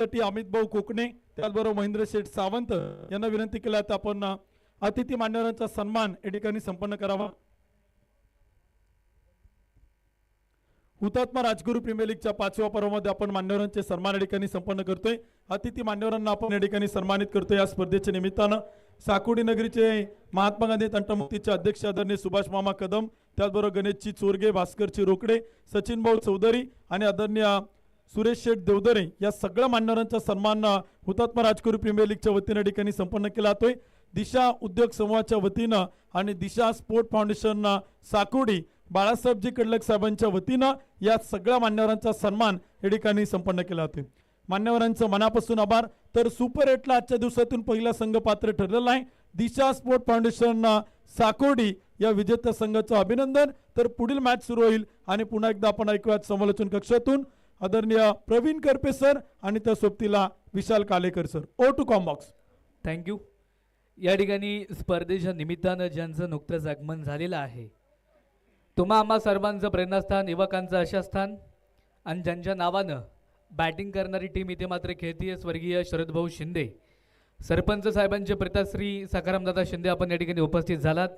साठी अमित भाऊ कोकणे त्याचबरोबर महेंद्र शेठ सावंत यांना विनंती केला तर आपण अतिथी मान्यवरांचा सन्मान या ठिकाणी संपन्न करावा। हुतात्मा राजगुरू प्रीमियर लीगच्या 5व्या पर्वामध्ये आपण मान्यवरांचे सन्मान या ठिकाणी संपन्न करतोय। अतिथी मान्यवरांना आपण या ठिकाणी सन्मानित करतोय। या स्पर्धेच्या निमित्तानं साकोडी नगरीचे महात्मा गांधी तंटमुक्तीचे अध्यक्ष आदरणीय सुभाष मामा कदम, त्याचबरोबर गणेशजी चोरगे, भास्करजी रोकडे, सचिन भाऊ चौधरी आणि आदरणीय सुरेश शेठ देवदरे या सगळ्या मान्यवरांचा सन्मान हुतात्मा राजगुरू प्रीमियर लीगच्या वतीने ठिकाणी संपन्न केला जातोय। दिशा उद्योग समूहाच्या वतीनं आणि दिशा स्पोर्ट फाउंडेशन साकोडी बाळासाहेबजी कडलक साहेबांच्या वतीनं या सगळ्या मान्यवरांचा सन्मान या ठिकाणी संपन्न केला जातोय। मान्यवरांचं मनापासून आभार। तर सुपर 8ला आजच्या दिवसातून पहिला संघ पात्र ठरलेला आहे दिशा स्पोर्ट फाउंडेशन साकोडी या विजेत्या संघाचं अभिनंदन। तर पुढील मॅच सुरू होईल आणि पुन्हा एकदा आपण ऐकूया समालोचन कक्षातून आदरणीय प्रवीण करपे सर आणि त्या सोबतीला Vishal Kalekar sir. O to combox. Thank you. या ठिकाणी स्पर्धेच्या निमित्तानं ज्यांचं नुकतंच आगमन झालेलं आहे तुम्हा आम्हा सर्वांचं प्रेरणास्थान, युवकांचं आशास्थान आणि ज्यांच्या नावानं बॅटिंग करणारी टीम इथे मात्र खेळतीये स्वर्गीय शरदभाऊ शिंदे सरपंच साहेबांचे पिताश्री सखारामदादा शिंदे आपण या ठिकाणी उपस्थित झालात।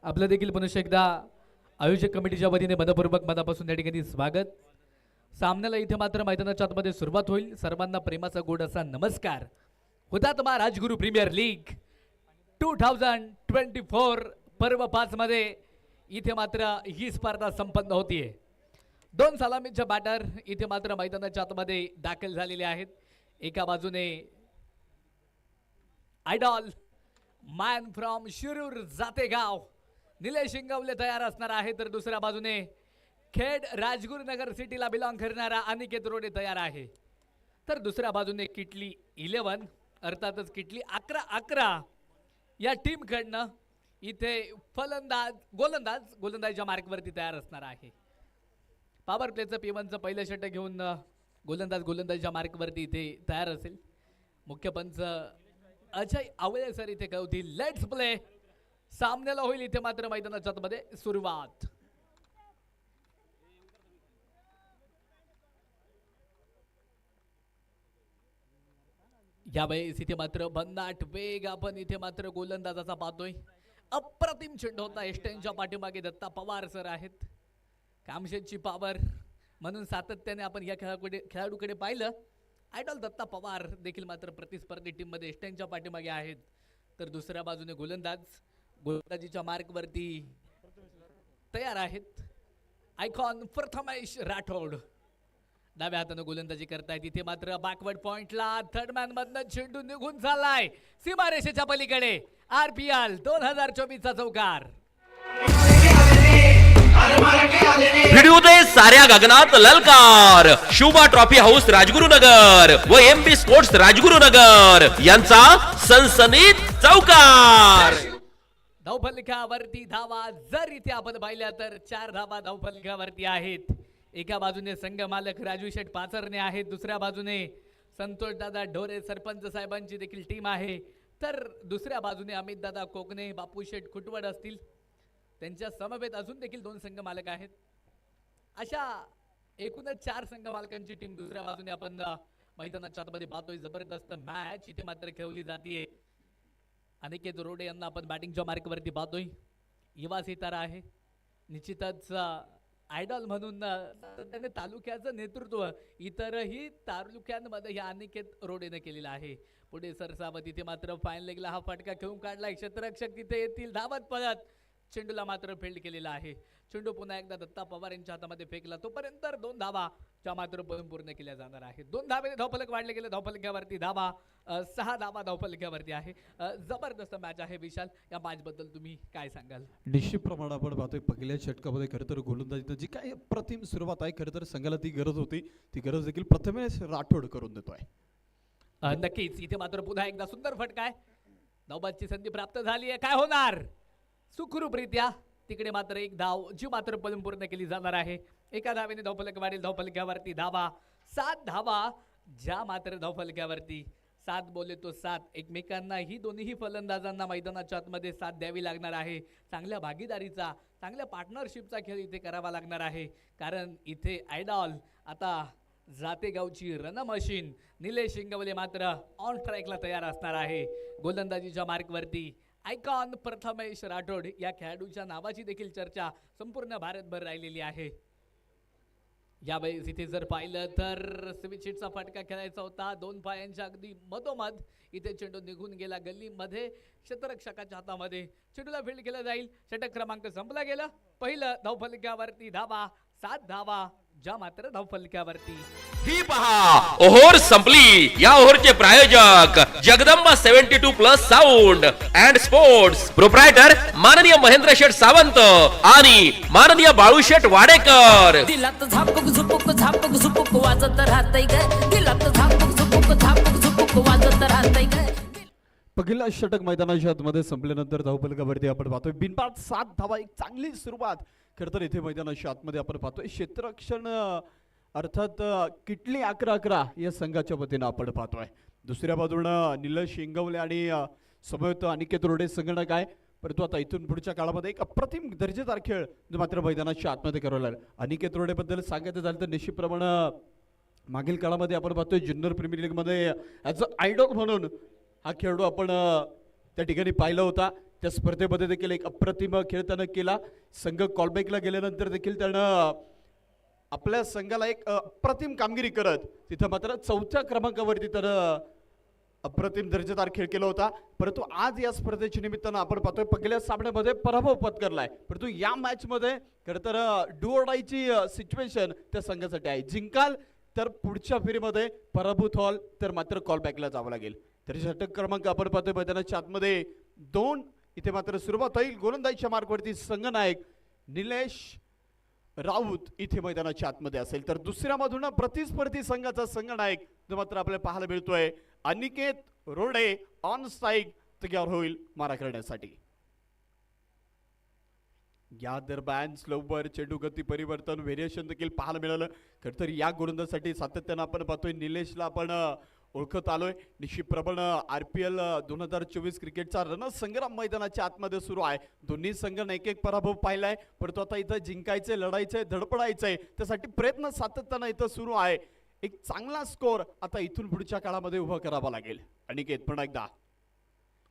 आपलं देखील पुन्हा एकदा आयोजक कमिटीच्या वतीने मनपूर्वक मनापासून या ठिकाणी स्वागत। सामन्याला इथे मात्र मैदानाच्या आतमध्ये सुरुवात होईल। सर्वांना प्रेमाचा गोड असा नमस्कार। हुतात्मा राजगुरू प्रीमियर लीग 2024 पर्व 5 मध्ये इथे मात्र ही स्पर्धा संपन्न होतीये। 2 सलामीचे बॅटर इथे मात्र मैदानाच्या आतमध्ये दाखल झालेले आहेत। एका बाजूने idol man from Shirur Jategaon Nilesh Ingawale तयार असणार आहे, तर दुसऱ्या बाजूने खेड राजगुरुनगर सिटीला बिलॉंग करणारा अनिकेत रोडे तयार आहे। तर दुसऱ्या बाजूने किटली 11 अर्थातच किटली 11 या टीम कडनं इथे गोलंदाजच्या मार्कवरती तयार असणार आहे। पॉवर प्लेचं P1चं पहिलं षटक घेऊन गोलंदाजच्या मार्कवरती इथे तयार असेल। मुख्य पंच अजय आवळे सर इथे कळवतील लेट्स प्ले। सामन्याला होईल इथे मात्र मैदानाच्या आतमध्ये सुरुवात। यावेळेस इथे मात्र भन्नाट वेग आपण इथे मात्र गोलंदाजाचा पाहतोय। अप्रतिम चेंडू होता। एस्टेनच्या पाठीमागे दत्ता पवार सर आहेत। कामशेटची पॉवर म्हणून सातत्याने आपण या खेळाडूकडे पाहिलं। आयडॉल दत्ता पवार देखील मात्र प्रतिस्पर्धी टीम मध्ये एस्टेनच्या पाठीमागे आहेत। तर दुसऱ्या बाजूने गोलंदाजीच्या मार्कवरती तयार आहेत आयकॉन प्रथमेश राठोड। डाव्या हाताने गोलंदाजी करतायत। इथे मात्र बॅकवर्ड पॉइंटला थर्ड मॅन मधनं चेंडू निघून चाललाय सीमारेषेच्या पलीकडे। RPL 2024चा चौकार भिडू दे साऱ्या गगनात ललकार। शुभा ट्रॉफी हाऊस राजगुरुनगर व MP स्पोर्ट्स राजगुरुनगर यांचा सनसनीत चौकार। धावफलकावरती धावा जर इथे आपण पाहिल्या तर 4 धावा धावफलकावरती आहेत। एका बाजूने संघ मालक राजू शेठ पाचरणे आहेत, दुसऱ्या बाजूने संतोष दादा ढोरे सरपंच साहेबांची देखील टीम आहे, तर दुसऱ्या बाजूने अमित दादा कोकणे बापू शेठ खुटवड असतील त्यांच्या समवेत अजून देखील 2 संघ मालक आहेत। अशा एकूणच 4 संघ मालकांची टीम दुसऱ्या बाजूने आपण मैदानाच्या आतमध्ये पाहतोय। जबरदस्त मॅच इथे मात्र खेळली जाते। अनिकेत रोडे यांना आपण बॅटिंगच्या मार्कवरती पाहतोय। युवा सितारा आहे निश्चितच आयडॉल म्हणून त्याने तालुक्याचं नेतृत्व इतरही तालुक्यांमध्ये या अनिकेत रोडेने केलेला आहे। पुढे सरसावत इथे मात्र फाईन लेगला हा फटका खेळून काढलाय। क्षेत्ररक्षक तिथे येतील धावत पळत चेंडूला मात्र फिल्ड केलेला आहे। चेंडू पुन्हा एकदा दत्ता पवार यांच्या हातामध्ये फेकला तोपर्यंत 2 धावा च्या मात्र पूर्ण केल्या जाणार आहेत। 2 धावेने धावफलक वाढले गेले। धावफलकावरती धावा 6 धावा धावफलकावरती आहे। जबरदस्त मॅच आहे। विशाल या मॅच बद्दल तुम्ही काय सांगाल? निश्चित प्रमाणात आपण पाहतोय पहिल्या षटकामध्ये खरं तर गोलंदाजीची जी काय प्रतिम सुरुवात आहे खरं तर संघाला ती गरज होती, ती गरज देखील प्रथमेश राठोड करून देतोय। नक्कीच इथे मात्र पुन्हा एकदा सुंदर फटका आहे। धावबादची संधी प्राप्त झाली आहे। काय होणार? सुखरूपरित्या तिकडे मात्र 1 धाव जी मात्र पूर्ण केली जाणार आहे। एका धावेने धावफलक वाढेल। धावफलकावरती धावा 7 धावा ज्या मात्र धावफलकावरती 7 बोले तो 7 एकमेकांना ही दोन्ही फलंदाजांना मैदानाच्या आतमध्ये साथ द्यावी लागणार आहे। चांगल्या भागीदारीचा चांगल्या पार्टनरशिपचा खेळ इथे करावा लागणार आहे, कारण इथे आयडॉल आता जातेगावची रण मशीन निलेश इंगवले मात्र ऑन ट्रॅकला तयार असणार आहे. गोलंदाजीच्या मार्कवरती आयकॉन प्रथमेश राठोड या खेळाडूच्या नावाची देखील चर्चा संपूर्ण भारतभर राहिलेली आहे. यावेळेस इथे जर पाहिलं तर स्विच हिटचा फटका खेळायचा होता. 2 पायांच्या अगदी मधोमध इथे चेंडू निघून गेला गल्लीमध्ये. क्षेत्ररक्षकाच्या हातामध्ये चेंडूला फील्ड केला जाईल. षटक क्रमांक संपला गेला. पहिलं धावफलकावरती धावा 7 धावा ज्या मात्र धावफलकावरती. ही पहा ओव्हर संपली. या ओव्हरचे प्रायोजक Jagdamba 72+ sound and sports, proprietor माननीय महेंद्र शेठ सावंत आणि माननीय बाळू शेठ वाडेकर. दिलात झापूक झुपूक झापूक झुपूक वाजत राहतय ग. दिलात झापूक झुपूक झापूक झुपूक वाजत राहतय ग. पहिला षटक मैदानाच्या आतमध्ये संपल्यानंतर धावफलकावरती आपण पाहतोय बिनबाद 7 धावा. एक चांगली सुरुवात. खरं तर इथे मैदानाच्या आतमध्ये आपण पाहतोय क्षेत्ररक्षण अर्थात किटली 11-11 या संघाच्या वतीनं आपण पाहतोय. दुसऱ्या बाजूनं निलेश इंगवले आणि समवेत अनिकेत रोडे संगणक आहे. परंतु आता इथून पुढच्या काळामध्ये एक अप्रतिम दर्जेदार खेळ मात्र मैदानाच्या आतमध्ये करावा लागेल. अनिकेत रोडेबद्दल सांगायचं झालं तर निश्चितप्रमाणे मागील काळामध्ये आपण पाहतोय जुन्नर प्रीमियर लीगमध्ये ॲज अ आयडॉल म्हणून हा खेळाडू आपण त्या ठिकाणी पाहिला होता. त्या स्पर्धेमध्ये देखील एक अप्रतिम खेळ त्यानं केला. संघ कॉलबॅकला गेल्यानंतर देखील त्यानं आपल्या संघाला एक अप्रतिम कामगिरी करत तिथं मात्र 4थ्या क्रमांकावरती त्यानं अप्रतिम दर्जेदार खेळ केला होता. परंतु आज या स्पर्धेच्या निमित्तानं आपण पाहतोय पहिल्या सामन्यामध्ये पराभव पत्करलाय. परंतु या मॅचमध्ये खरं तर डू ऑर डायची सिच्युएशन त्या संघासाठी आहे. जिंकाल तर पुढच्या फेरीमध्ये पराभूत व्हाल तर मात्र कॉलबॅकला जावं लागेल. तर षटक क्रमांक आपण पाहतोय मैदानाच्या आतमध्ये 2 इथे मात्र सुरुवात होईल. गोलंदाजीच्या मार्कवरती संघनायक निलेश राऊत इथे मैदानाच्या आतमध्ये असेल. तर दुसऱ्या बाजूने प्रतिस्पर्धी संघाचा संघनायक जो मात्र आपल्याला पाहायला मिळतोय अनिकेत रोडे ऑन स्ट्राईक तयार होईल मारा करण्यासाठी. या दरम्यान स्लोवर चेंडू गती परिवर्तन व्हेरिएशन देखील पाहायला मिळालं. खरं तर या गोलंदाजीसाठी सातत्यानं आपण पाहतोय निलेशला आपण ओळखत आलोय. निश्चितप्रमाणे RPL 2024 क्रिकेटचा रणसंग्राम मैदानाच्या आतमध्ये सुरू आहे. दोन्ही संघांना एक पराभव पाहिलाय. परंतु आता इथं जिंकायचंय, लढायचंय, धडपडायचंय, त्यासाठी प्रयत्न सातत्यानं इथं सुरू आहे. एक चांगला स्कोर आता इथून पुढच्या काळामध्ये उभा करावा लागेल. अनिकेत पुन्हा एकदा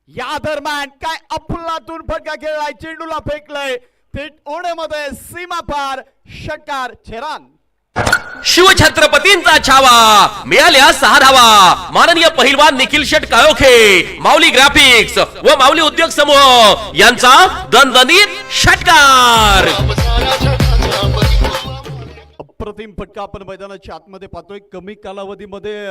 या दरम्यान काय अफलातून फटका खेळलाय. चेंडूला फेकलंय थेट ओढ्यामध्ये सीमा पार. षटकार छेरान. शिवछत्रपतींचा छावा मिळाल्या 6 धावा. माननीय पहिलवान निखिल शेठ काळोखे, माऊली ग्राफिक्स व माऊली उद्योग समूह यांचा दणदणीत षटकार. अप्रतिम फटका आपण मैदानाच्या आतमध्ये पाहतोय. कमी कालावधीमध्ये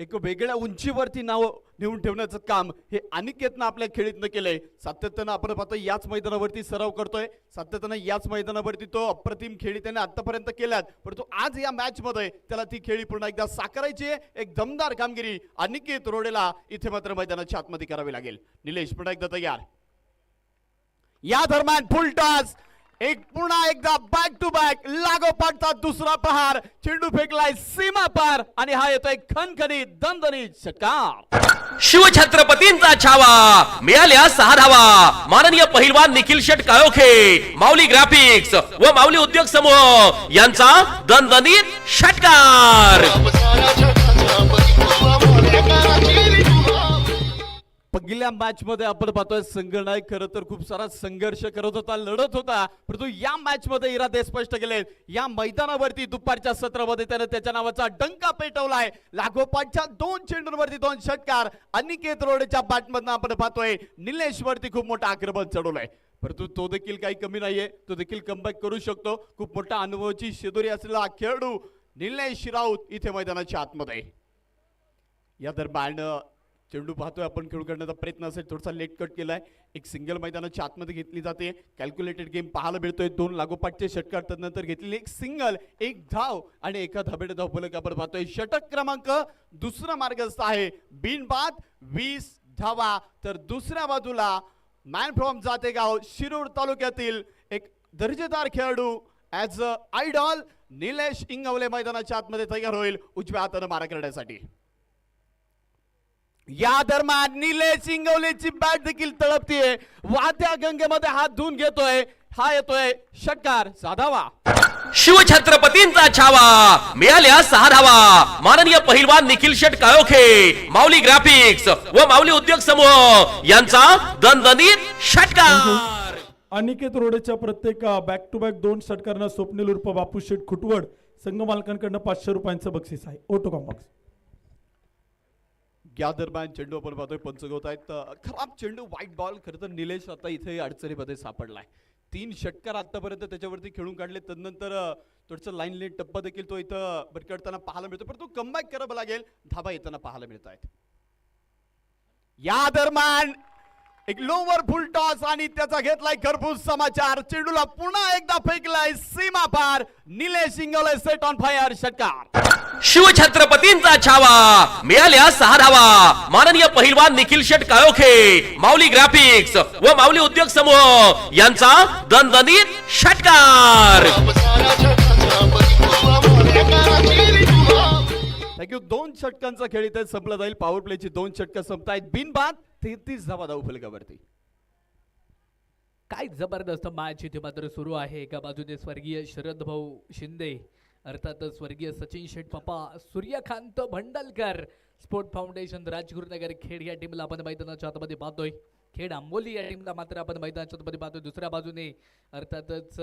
एक वेगळ्या उंचीवरती नाव नेऊन ठेवण्याचं काम हे अनिकेतनं आपल्या खेळीतनं केलंय. सातत्यानं आपण पाहतोय याच मैदानावरती सराव करतोय. सातत्यानं याच मैदानावरती तो अप्रतिम खेळी त्याने आतापर्यंत केल्यात. परंतु आज या मॅच मध्ये त्याला ती खेळी पुन्हा एकदा साकारायची. एक दमदार कामगिरी अनिकेत रोडेला इथे मात्र मैदानाच्या आतमध्ये करावी लागेल. निलेश पुन्हा एकदा तयार. या दरम्यान फुल टॉस. एक पुन्हा एकदा बॅक टू बॅक लागोपाठचा दुसरा प्रहार. चेंडू फेकलाय सीमा पार आणि हा येतोय खणखणीत दणदणीत षटकार. शिवछत्रपतींचा छावा मिळाल्या 6 धावा. माननीय पहिलवान निखिल शेठ काळोखे, माऊली ग्राफिक्स व माऊली उद्योग समूह यांचा दणदणीत षटकार. पहिल्या मॅच मध्ये आपण पाहतोय संघनायक खरं तर खूप सारा संघर्ष करत होता, लढत होता. परंतु या मॅच मध्ये इरादे स्पष्ट केले. या मैदानावरती दुपारच्या सत्रामध्ये त्याने त्याच्या नावाचा डंका पेटवलाय. लागोपाठच्या 2 चेंडूंवरती 2 षटकार. अनिकेत रोडेच्या बॅटमधनं आपण पाहतोय निलेश वरती खूप मोठा आक्रमण चढवलंय. परंतु तो देखील काही कमी नाहीये. तो देखील कमबॅक करू शकतो. खूप मोठा अनुभवाची शिदोरी असलेला खेळाडू निलेश राऊत इथे मैदानाच्या आतमध्ये. या दरम्यान चेंडू पाहतोय आपण खेळू करण्याचा प्रयत्न असेल. थोडासा लेट कट केलाय. एक सिंगल मैदानाच्या आतमध्ये घेतली जाते. कॅल्क्युलेटेड गेम पाहायला मिळतोय. 2 लागोपाठचे षटकार त्यानंतर घेतलेली एक सिंगल, 1 धाव आणि एका धाबेडे धावफलक आपण पाहतोय. षटक क्रमांक दुसरा मार्गस्थ आहे. बिनबाद 20 धावा. तर दुसऱ्या बाजूला मॅन फ्रॉम जातेगाव शिरूर तालुक्यातील एक दर्जेदार खेळाडू as a idol Nilesh Ingawale मैदानाच्या आतमध्ये तयार होईल उजव्या हाताने मारा करण्यासाठी. या दरम्यान निलेश इंगवलेची बॅट देखील तळपतीये. वाहत्या गंगेमध्ये हात धुवून घेतोय. हा येतोय षटकार. 6 धावा. शिवछत्रपतींचा छावा मिळाल्या 6 धावा. माननीय पहिलवान निखिल शेट काळोखे, माऊली ग्राफिक्स व माऊली उद्योग समूह यांचा दणदणीत षटकार. अनिकेत रोडेच्या प्रत्येक बॅक टू बॅक 2 षटकांना स्वप्नील उर्फ बापू शेठ खुटवड संघ मालकांकडनं 500 रुपयांचं बक्षीस आहे. ओटो कॉम्बॉक्स. या दरम्यान चेंडू आपण पाहतोय पंचगोत आहेत. खराब चेंडू, व्हाईट बॉल. खरं तर निलेश आता इथे अडचणीमध्ये सापडलाय. 3 षटकार आतापर्यंत त्याच्यावरती खेळून काढले. तदनंतर थोडंसं लाईन लेन टप्पा देखील तो इथं भरकडताना पाहायला मिळतो, परंतु कमबॅक करावं लागेल. धाबा येताना पाहायला मिळत आहेत. या दरम्यान एक लोवर फुल टॉस आणि त्याचा घेतलाय खरपूस समाचार. चेंडूला पुन्हा एकदा फेकलाय सीमा पार. Nilesh Ingawale set on fire. षटकार. शिवछत्रपतींचा छावा मिळाल्या 6 धावा. माननीय पहिलवान निखिल शेट काळोखे, माऊली ग्राफिक्स व माऊली उद्योग समूह यांचा दणदणीत षटकार. थँक्यू. 2 षटकांचा खेळ इथे संपला जाईल. पॉवर प्लेची 2 षटकं संपतायत. बिनबाद 33 धावा धाव फलकावरती. काय जबरदस्त मॅच इथे मात्र सुरू आहे. एका बाजूने स्वर्गीय शरद भाऊ शिंदे, अर्थातच स्वर्गीय सचिन शेठ पप्पा, सूर्यकांत भंडलकर, स्पोर्ट फाउंडेशन राजगुरुनगर खेड या टीमला आपण मैदानाच्या आतमध्ये पाहतोय. खेड आंबोली या टीमला मात्र आपण मैदानाच्या आतमध्ये पाहतोय. दुसऱ्या बाजूने अर्थातच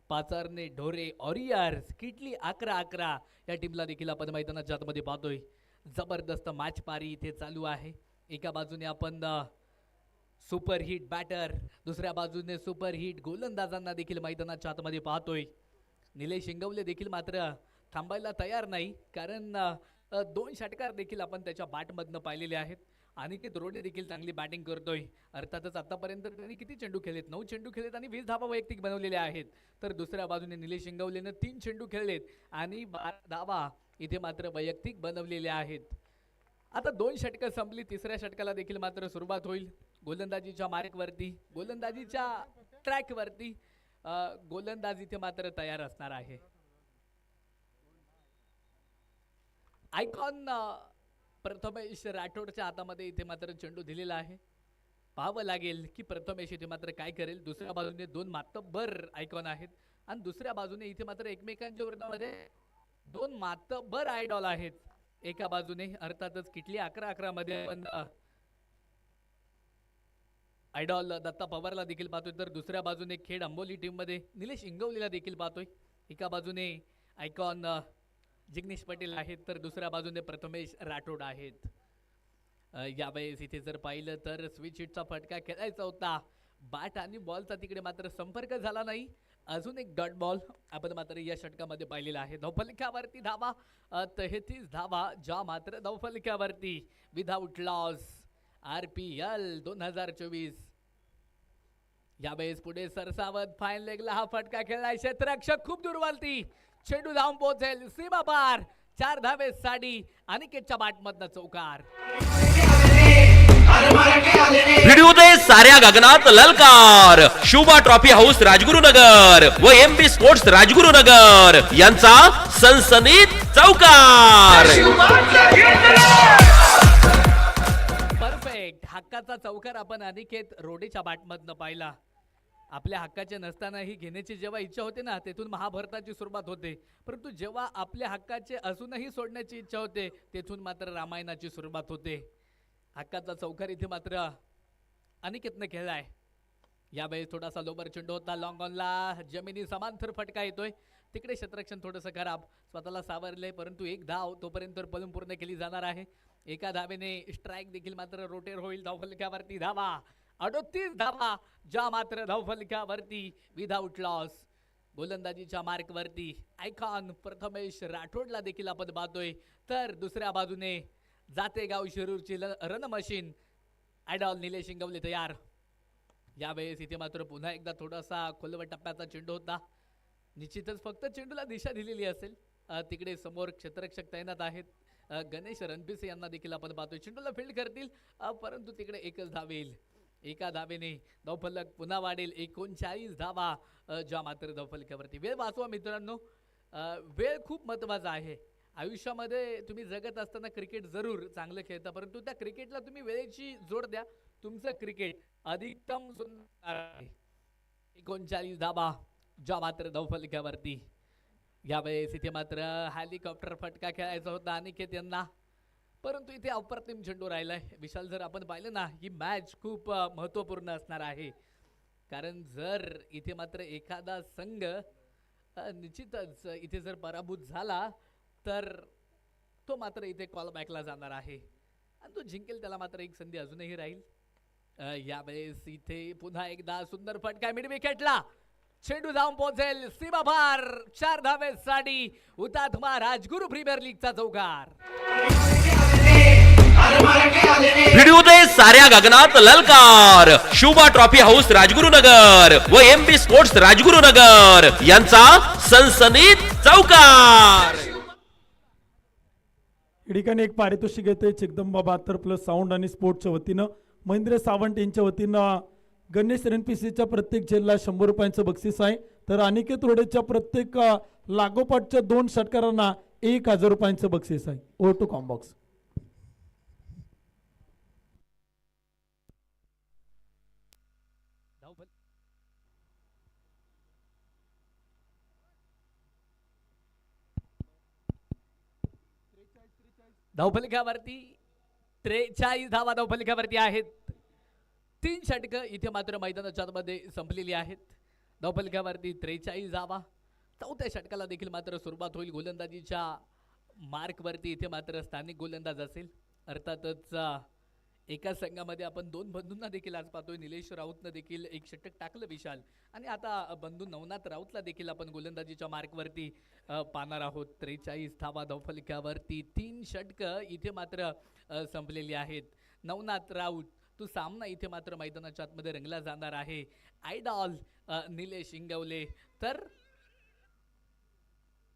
पाचारने ढोरे ऑरियर्स, किटली 11-11 या टीमला देखील आपण मैदानाच्या आतमध्ये पाहतोय. जबरदस्त मॅच पारी इथे चालू आहे. एका बाजूने आपण सुपर हिट बॅटर, दुसऱ्या बाजूने सुपर हिट गोलंदाजांना देखील मैदानाच्या आतमध्ये पाहतोय. निलेश इंगवले देखील मात्र थांबायला तयार नाही, कारण 2 षटकार देखील आपण त्याच्या बॅटमधनं पाहिलेले आहेत. अनिकेत रोडे देखील चांगली बॅटिंग करतोय. अर्थातच आतापर्यंत त्यांनी किती चेंडू खेळलेत? 9 चेंडू खेळलेत आणि 20 धावा वैयक्तिक बनवलेल्या आहेत. तर दुसऱ्या बाजूने निलेश इंगवलेनं 3 चेंडू खेळलेत आणि 12 धावा इथे मात्र वैयक्तिक बनवलेल्या आहेत. आता 2 षटकं संपली. तिसऱ्या षटकाला देखील मात्र सुरुवात होईल. गोलंदाजीच्या मार्कवरती, गोलंदाजीच्या ट्रॅकवरती गोलंदाज इथे मात्र तयार असणार आहे. आयकॉन प्रथमेश राठोडच्या हातामध्ये इथे मात्र चेंडू दिलेला आहे. पाहावं लागेल की प्रथमेश इथे मात्र काय करेल. दुसऱ्या बाजूने 2 मातब्बर आयकॉन आहेत आणि दुसऱ्या बाजूने इथे मात्र एकमेकांच्या विरोधामध्ये 2 मातब्बर आयडॉल आहेत. एका बाजूने अर्थातच किटली 11-11 मध्ये आपण आयडॉल दत्ता पवारला देखील पाहतोय. तर दुसऱ्या बाजूने खेड आंबोली टीम मध्ये निलेश इंगवलेला देखील पाहतोय. एका बाजूने आयकॉन जिग्नेश पटेल आहेत, तर दुसऱ्या बाजूने प्रथमेश राठोड आहेत. यावेळेस इथे जर पाहिलं तर स्विच हिटचा फटका खेळायचा होता. बॅट आणि बॉलचा तिकडे मात्र संपर्क झाला नाही. अजून एक डॉट बॉल आपण मात्र या षटकामध्ये पाहिलेला आहे. धावफलकावरती धावा 33 धावा, ज्या मात्र धावफलकावरती विदाउट लॉस. RPL 2024 यावेळेस पुढे सरसावत फाईन लेगला हा फटका खेळलाय. क्षेत्ररक्षक खूप दूरवरती, चेंडू धावून पोहोचेल सीमा पार. 4 धावेसाठी अनिकेतच्या बॅटमधनं चौकार. व्हिडिओ दे साऱ्या गगनात ललकार. शुभा ट्रॉफी हाऊस राजगुरुनगर व MB स्पोर्ट्स राजगुरुनगर यांचा सनसनीत चौकार. परफेक्ट हक्काचा चौकार आपण अनिकेत रोडेच्या बॅटमधनं पाहिला. आपल्या हक्काचे नसतानाही घेण्याची जेव्हा इच्छा होते ना, तेथून महाभारताची सुरुवात होते. परंतु जेव्हा आपल्या हक्काचे असूनही सोडण्याची इच्छा होते, तेथून मात्र रामायणाची सुरुवात होते. हक्काचा चौकार इथे मात्र अनिकेतनं खेळलाय. यावेळेस थोडासा लोबर चेंडू होता. लॉंग ऑनला जमिनी समांतर फटका येतोय. तिकडे क्षेत्ररक्षण थोडंसं खराब, स्वतःला सावरले, परंतु 1 धाव तोपर्यंत पळून पूर्ण केली जाणार आहे. एका धावेने स्ट्राईक देखील मात्र रोटेट होईल. धावफलकावरती धावा 38 धावा, ज्या मात्र धावफलकावरती विदाउट लॉस. गोलंदाजीच्या मार्कवरती आयकॉन प्रथमेश राठोडला देखील आपण पाहतोय. तर दुसऱ्या बाजूने जातेगाव शिरूरची run machine idol Nilesh Ingawale तयार. यावेळेस इथे मात्र पुन्हा एकदा थोडासा खोलवर टप्प्याचा चेंडू होता. निश्चितच फक्त चेंडूला दिशा दिलेली असेल. तिकडे समोर क्षेत्ररक्षक तैनात आहेत. गणेश रणपिसे यांना देखील आपण पाहतोय. चेंडूला फील्ड करतील, परंतु तिकडे एकच धाव येईल. एका धावेने धावफलक पुन्हा वाढेल. 39 धावा, ज्या मात्र धावफलकावरती. वेळ वाचवा मित्रांनो, वेळ खूप महत्वाचा आहे. आयुष्यामध्ये तुम्ही जगत असताना क्रिकेट जरूर चांगलं खेळता, परंतु त्या क्रिकेटला तुम्ही वेळेची जोड द्या. तुमचं क्रिकेट अधिकतम सुंदर आहे. 39 धावा, ज्या मात्र धावफलकावरती यावेळेस इथे मात्र हेलिकॉप्टर फटका खेळायचा होता अनिकेत यांना, परंतु इथे अप्रतिम चेंडू राहिलाय. विशाल, जर आपण पाहिलं ना, ही मॅच खूप महत्त्वपूर्ण असणार आहे, कारण जर इथे मात्र एखादा संघ निश्चितच इथे जर पराभूत झाला तर तो मात्र इथे कॉल बॅकला जाणार आहे आणि तो जिंकेल, त्याला मात्र एक संधी अजूनही राहील. यावेळेस इथे पुन्हा एकदा सुंदर फटका मिड विकेटला, चेंडू जाऊन पोहोचेल सीमापार. 4 धावेसाठी हुतात्मा राजगुरू प्रीमियर लीगचा चौकार. व्हिडिओदय साऱ्या गगनात ललकार. शुभा ट्रॉफी हाऊस राजगुरुनगर व MP स्पोर्ट्स राजगुरुनगर यांचा सनसनीत चौकार. या ठिकाणी एक पारितोषिक येते जगदंबा 72 साऊंड आणि स्पोर्टच्या वतीनं. महेंद्र सावंत यांच्या वतीनं गणेश NPCच्या प्रत्येक झेलला 100 रुपयांचं बक्षीस आहे, तर अनिकेत रोडेच्या प्रत्येक लागोपाठच्या 2 षटकारांना 1000 रुपयांचं बक्षीस आहे. Over to combox. धावफलकावरती 43 धावा धावफलकावरती आहेत. 3 षटकं इथे मात्र मैदानाच्या आतमध्ये संपलेली आहेत. धावफलकावरती 43 धावा. 4थ्या षटकाला देखील मात्र सुरुवात होईल. गोलंदाजीच्या मार्कवरती इथे मात्र स्थानिक गोलंदाज असेल. अर्थातच एका संघामध्ये आपण 2 बंधूंना देखील आज पाहतोय. निलेश राऊतनं देखील एक षटक टाकलं विशाल, आणि आता बंधू नवनाथ राऊतला देखील आपण गोलंदाजीच्या मार्कवरती पाहणार आहोत. 43 धावा धावफलकावरती 3 षटकं इथे मात्र संपलेली आहेत. नवनाथ राऊत तो सामना इथे मात्र मैदानाच्या आतमध्ये रंगला जाणार आहे. आयडॉल निलेश इंगवले तर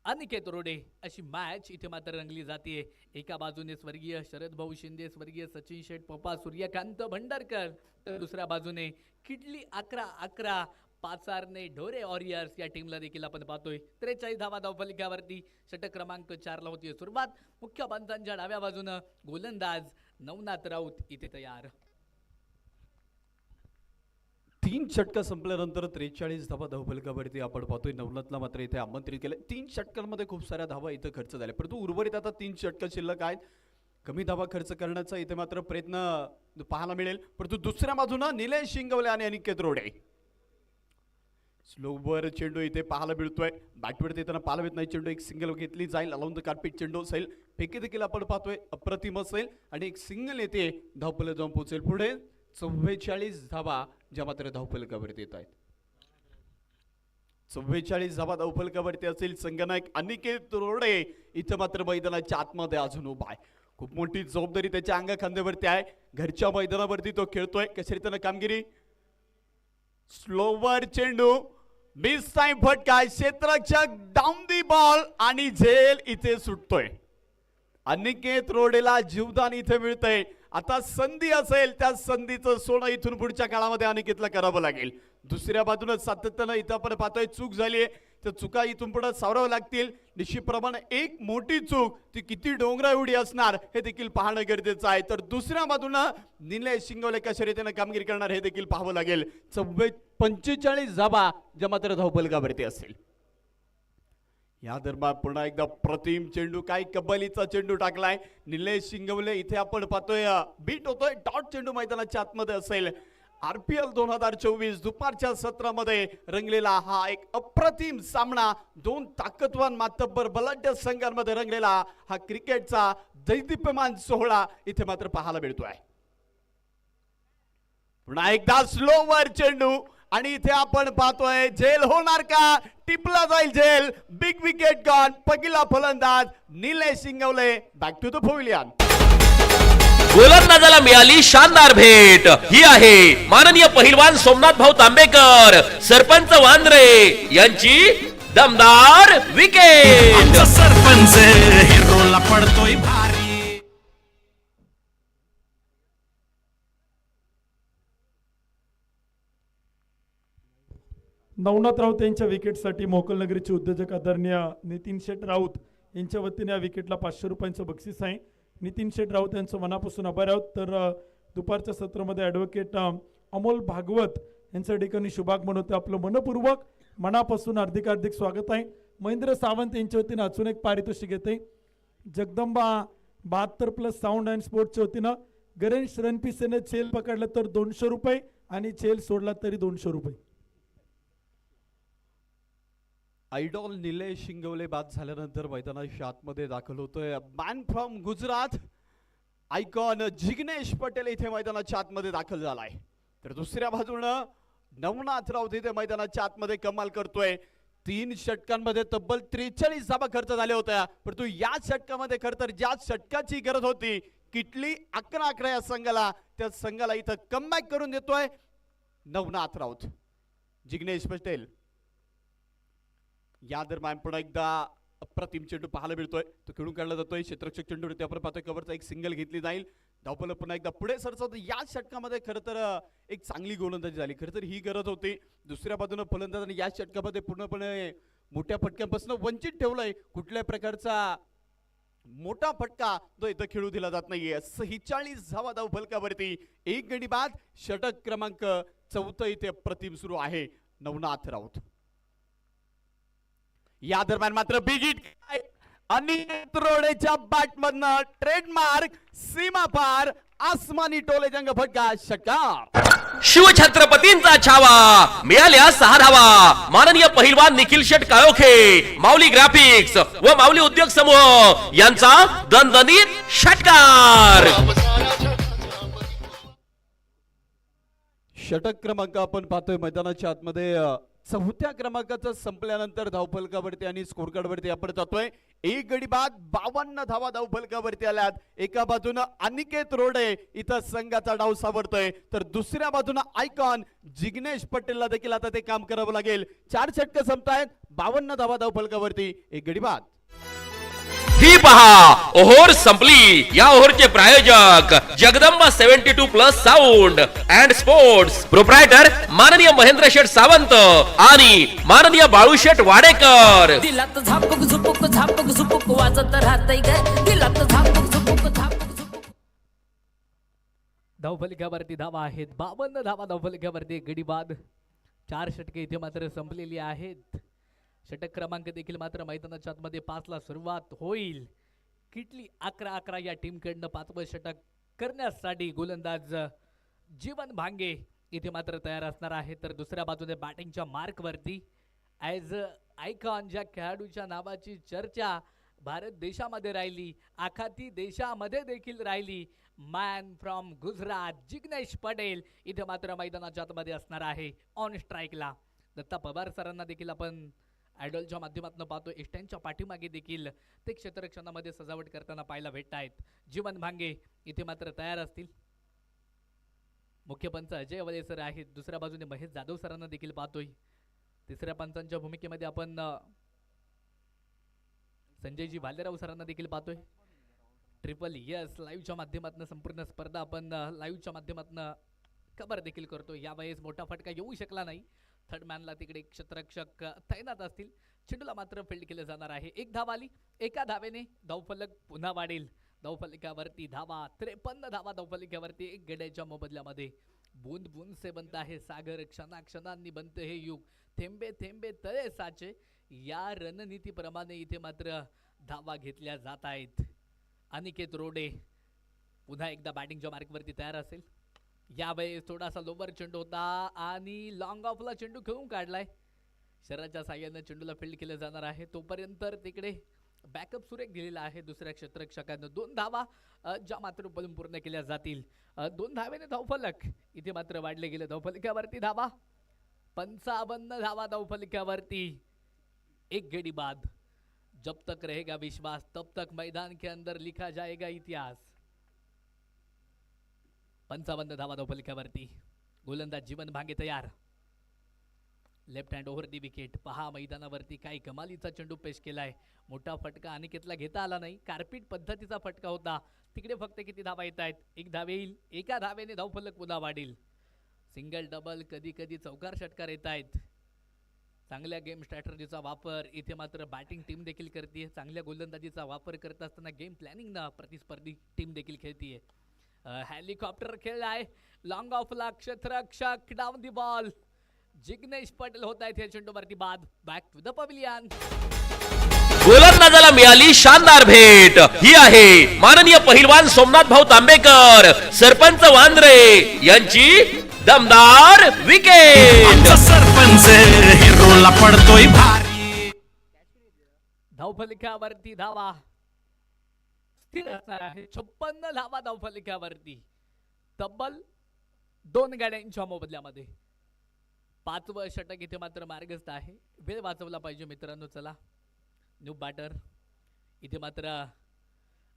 अनिकेत रोडे अशी मॅच इथे मात्र रंगली जाते. एका बाजूने स्वर्गीय शरद भाऊ शिंदे, स्वर्गीय सचिन शेठ पप्पा, सूर्यकांत भंडारकर, तर दुसऱ्या बाजूने किडली 11-11 पाचारने ढोरे वॉरियर्स या टीमला देखील आपण पाहतोय. 43 धावा धावफलकावरती षटक क्रमांक 4 ला होती सुरुवात. मुख्य पंचांच्या डाव्या बाजूनं गोलंदाज नवनाथ राऊत इथे तयार. 3 षटकं संपल्यानंतर 43 धावा धावफलकावरती आपण पाहतोय. नवनाथला मात्र इथे आमंत्रित केले. 3 षटकांमध्ये खूप साऱ्या धावा इथं खर्च झाल्या, परंतु उर्वरित आता 3 षटकं शिल्लक आहेत. कमी धावा खर्च करण्याचा इथे मात्र प्रयत्न पाहायला मिळेल, परंतु दुसऱ्या बाजूला निलेश शिंगवले आणि अनिकेत रोडे. स्लोवर चेंडू इथे पाहायला मिळतोय. बॅटवरती येताना पाहायला मिळत नाही. चेंडू एक सिंगल घेतली जाईल. अलाउन द कार्पेट चेंडू असेल. फेकी देखील आपण पाहतोय अप्रतिम असेल आणि एक सिंगल येते धावफलक जाऊन पोहोचेल. पुढे 44 धावा ज्या मात्र धावफलकावरती येत आहेत. 44 धावा धावफलकावरती असेल. संघनायक अनिकेत रोडे इथं मात्र मैदानाच्या आतमध्ये अजून उभा आहे. खूप मोठी जबाबदारी त्याच्या अंगा खांद्यावरती आहे. घरच्या मैदानावरती तो खेळतोय. कशा रीतीनं कामगिरी. स्लोवर चेंडू, मिस टाइम फटका, क्षेत्ररक्षक डाऊन दी बॉल आणि झेल इथे सुटतोय. अनिकेत रोडेला जीवदान इथे मिळतंय. आता संधी असेल त्या संधीचं सोनं इथून पुढच्या काळामध्ये अनिकेतला करावं लागेल. दुसऱ्या बाजूने सातत्यानं इथं आपण पाहतोय चूक झाली आहे, तर चुका इथून पुढे सावरावं लागतील. निश्चितप्रमाणे एक मोठी चूक ती किती डोंगरा एवढी असणार हे देखील पाहणं गरजेचं आहे. तर दुसऱ्या बाजूनं निलेश शिंगवले कशा रीतीने कामगिरी करणार हे देखील पाहावं लागेल. 45 धावा ज्या मात्र धावफलकावरती असेल. या दरम्यान पुन्हा एकदा प्रतिम चेंडू, काय कबलीचा चेंडू टाकलाय निलेश शिंगवले. इथे आपण पाहतोय बीट होतोय. डॉट चेंडू मैदानाच्या आतमध्ये असेल. RPL 2024 दुपारच्या सत्रामध्ये रंगलेला हा एक अप्रतिम सामना, 2 ताकदवान मातब्बर बलाढ्य संघांमध्ये रंगलेला हा क्रिकेटचा दैदिप्यमान सोहळा इथे मात्र पाहायला मिळतोय. पुन्हा एकदा स्लोवर चेंडू आणि इथे आपण पाहतोय झेल होणार का, टिपला जाईल झेल. Big wicket gone. पहिला फलंदाज Nilesh Shingwale. Back to the pavilion. गोलंदाजाला मिळाली शानदार भेट. ही आहे माननीय पहिलवान सोमनाथ भाऊ तांबेकर, सरपंच वांद्रे यांची दमदार विकेट. सरपंच हिरोला पडतोय भारी. नवनाथ राऊत यांच्या विकेटसाठी मोकलनगरीचे उद्योजक आदरणीय नितीन शेठ राऊत यांच्या वतीने या विकेटला 500 रुपयांचं बक्षीस आहे. नितीन शेठ राऊत यांचं मनापासून आभार आहोत. तर दुपारच्या सत्रामध्ये ॲडव्होकेट अमोल भागवत यांच्या ठिकाणी शुभागमन होते. आपलं मनपूर्वक मनापासून हार्दिक स्वागत आहे. महेंद्र सावंत यांच्या वतीनं अजून एक पारितोषिक येते. जगदंबा 72+ साऊंड अँड स्पोर्ट्सच्या वतीनं गणेश रणपिसेने छेल पकडला तर 200 रुपये आणि छेल सोडला तरी 200 रुपये. आयडॉल निलेश शिंगवले बाद झाल्यानंतर मैदानाच्या आतमध्ये दाखल होतोय man from Gujarat icon Jignesh Patel इथे मैदानाच्या आतमध्ये दाखल झालाय. तर दुसऱ्या बाजूनं नवनाथ राऊत इथे मैदानाच्या आतमध्ये कमाल करतोय. 3 षटकांमध्ये तब्बल 43 धावा खर्च झाल्या होत्या, परंतु या षटकामध्ये खर तर ज्या षटकाची गरज होती किटली 11-11 या संघाला, त्या संघाला इथं कमबॅक करून देतोय नवनाथ राऊत. जिग्नेश पटेल या दरम्यान पुन्हा एकदा अप्रतिम चेंडू पाहायला मिळतोय, तो खेळून काढला जातोय. क्षेत्ररक्षक चेंडू आपण पाहतोय, कव्हरचा एक सिंगल घेतली जाईल. धावपल पुन्हा एकदा पुढे सरसावत. या षटकामध्ये खरं तर एक चांगली गोलंदाजी झाली, खरं तर ही गरज होती. दुसऱ्या बाजूने फलंदाजाने या षटकामध्ये पूर्णपणे मोठ्या फटक्यांपासून वंचित ठेवलंय. कुठल्या प्रकारचा मोठा फटका तो इथं खेळू दिला जात नाहीये. 46 धावा धाव फलकावरती, 1 गडी बाद. षटक क्रमांक 4 इथे अप्रतिम सुरू आहे नवनाथ राऊत. या दरम्यान मात्र बिग हिट अनिकेत रोडेच्या बॅटमधनं ट्रेडमार्क सीमा पार आसमानी टोले जंग फटका षटकार. शिवछत्रपतींचा छावा, मिळाल्या 6 धावा. माननीय पहिलवान निखिल शेट काळोखे, माऊली ग्राफिक्स व माऊली उद्योग समूह यांचा दणदणीत षटकार. षटक क्रमांक आपण पाहतोय मैदानाच्या आतमध्ये 4थ्या क्रमांकाचं संपल्यानंतर धावफलकावरती आणि स्कोर कार्डवरती आपण जातोय. 1 गडी बाद, 52 धावा धावफलकावरती आल्यात. एका बाजूनं अनिकेत रोडे इथं संघाचा डाव सावरतोय, तर दुसऱ्या बाजूनं आयकॉन जिग्नेश पटेलला देखील आता ते काम करावं लागेल. 4 षटकं संपतायत, 52 धावा धावफलकावरती, 1 गडी बाद. ही पहा ओव्हर संपली. या ओव्हरचे प्रायोजक Jagdamba 72+ sound and sports, proprietor माननीय महेंद्र शेठ सावंत आणि माननीय बाळूशेठ वाडेकर. दिलात झापक झुपुक वाजत राहतय ग. दिलात झापक झुपुक. धावफलकावरती धावा आहेत 52 धावा धावफलकावरती, गडी बाद. 4 षटके इथे मात्र संपलेली आहेत. षटक क्रमांक देखील मात्र मैदानाच्या आतमध्ये 5ला सुरुवात होईल. किटली 11-11 या टीमकडनं 5वं षटक करण्यासाठी गोलंदाज जीवन भांगे इथे मात्र तयार असणार आहे. तर दुसऱ्या बाजूने बॅटिंगच्या मार्कवरती ॲज आयकॉन ज्या खेळाडूच्या नावाची चर्चा भारत देशामध्ये राहिली, आखाती देशामध्ये देखील राहिली, मॅन फ्रॉम गुजरात जिग्नेश पटेल इथे मात्र मैदानाच्या आतमध्ये असणार आहे. ऑन स्ट्राईकला दत्ता पवार सरांना देखील आपण आयडॉलच्या माध्यमातून पाहतो. इष्टांच्या पाठीमागे देखील ते क्षेत्ररक्षणामध्ये सजावट करताना पाहायला भेटत आहेत. जीवन भांगे इथे मात्र तयार असतील. मुख्य पंच अजय वले सर आहेत. दुसऱ्या बाजूने महेश जाधव सरांना देखील पाहतोय. तिसऱ्या पंचांच्या भूमिकेमध्ये आपण संजयजी भालेराव सरांना देखील पाहतोय. ट्रिपल यस लाईव्हच्या माध्यमातून संपूर्ण स्पर्धा आपण लाईव्हच्या माध्यमातून कव्हर देखील करतो. यावेळेस मोठा फटका येऊ शकला नाही. थर्ड मॅनला तिकडे क्षेत्ररक्षक तैनात असतील. चेंडूला मात्र फील्ड केलं जाणार आहे. 1 धाव आली. एका धावेने धावफलक पुन्हा वाढेल. धावफलकावरती धावा 53 धावा धावफलकावरती, 1 गड्याच्या मोबदल्यामध्ये. बूंद बूंद से बनता है सागर, क्षणाक्षणांनी बनते हे युग, थेंबे थेंबे तळे साचे. या रणनीतीप्रमाणे इथे मात्र धावा घेतल्या जात आहेत. अनिकेत रोडे पुन्हा एकदा बॅटिंगच्या मार्कवरती तयार असेल. यावेळेस थोडासा लोवर चेंडू होता आणि लॉंग ऑफला चेंडू खेळून काढलाय. शरीराच्या साह्याने चेंडूला फील्ड केलं जाणार आहे. तोपर्यंत तिकडे बॅकअप सुरेख दिलेला आहे दुसऱ्या क्षेत्ररक्षकानं. 2 धावा ज्या मात्र बलून पूर्ण केल्या जातील. 2 धावेने धावफलक इथे मात्र वाढले गेले. धावफलकावरती धावा 55 धावा धावफलकावरती, 1 गडी बाद. जब तक रहेगा विश्वास तब तक मैदान के अंदर लिखा जाएगा इतिहास. 55 धावा धावफलकावरती. गोलंदाज जीवन भांगे तयार. लेफ्ट हँड ओव्हर दी विकेट. पहा मैदानावरती काही कमालीचा चेंडू पेश केलाय. मोठा फटका अनिकेतला घेता आला नाही. कार्पिट पद्धतीचा फटका होता. तिकडे फक्त किती धावा येत आहेत? 1 धाव येईल. एका धावेने धावफलक पुन्हा वाढेल. सिंगल डबल कधी कधी चौकार षटकार येत आहेत. चांगल्या गेम स्ट्रॅटर्जीचा वापर इथे मात्र बॅटिंग टीम देखील करते. चांगल्या गोलंदाजीचा वापर करत असताना गेम प्लॅनिंगना प्रतिस्पर्धी टीम देखील खेळतीये. हेलिकॉप्टर खेळ आहे. लॉंग ऑफला क्षेत्ररक्षक down the ball. Jignesh Patel होत आहेत या चेंडूवरती बाद. Back to the pavilion. गोलंदाजाला मिळाली शानदार भेट. ही आहे माननीय पहिलवान सोमनाथ भाऊ तांबेकर, सरपंच वांद्रे यांची दमदार विकेट. आमचा सरपंच हिरोला पडतोय भारी. धावफलकावरती धावा स्थिर असणार आहे. 56 धावा धावफलकावरती, तब्बल 2 गाड्यांच्या मोबदल्यामध्ये. 5वं षटक इथे मात्र मार्गस्थ आहे. वेळ वाचवला पाहिजे मित्रांनो. चला न्यू बॅटर इथे मात्र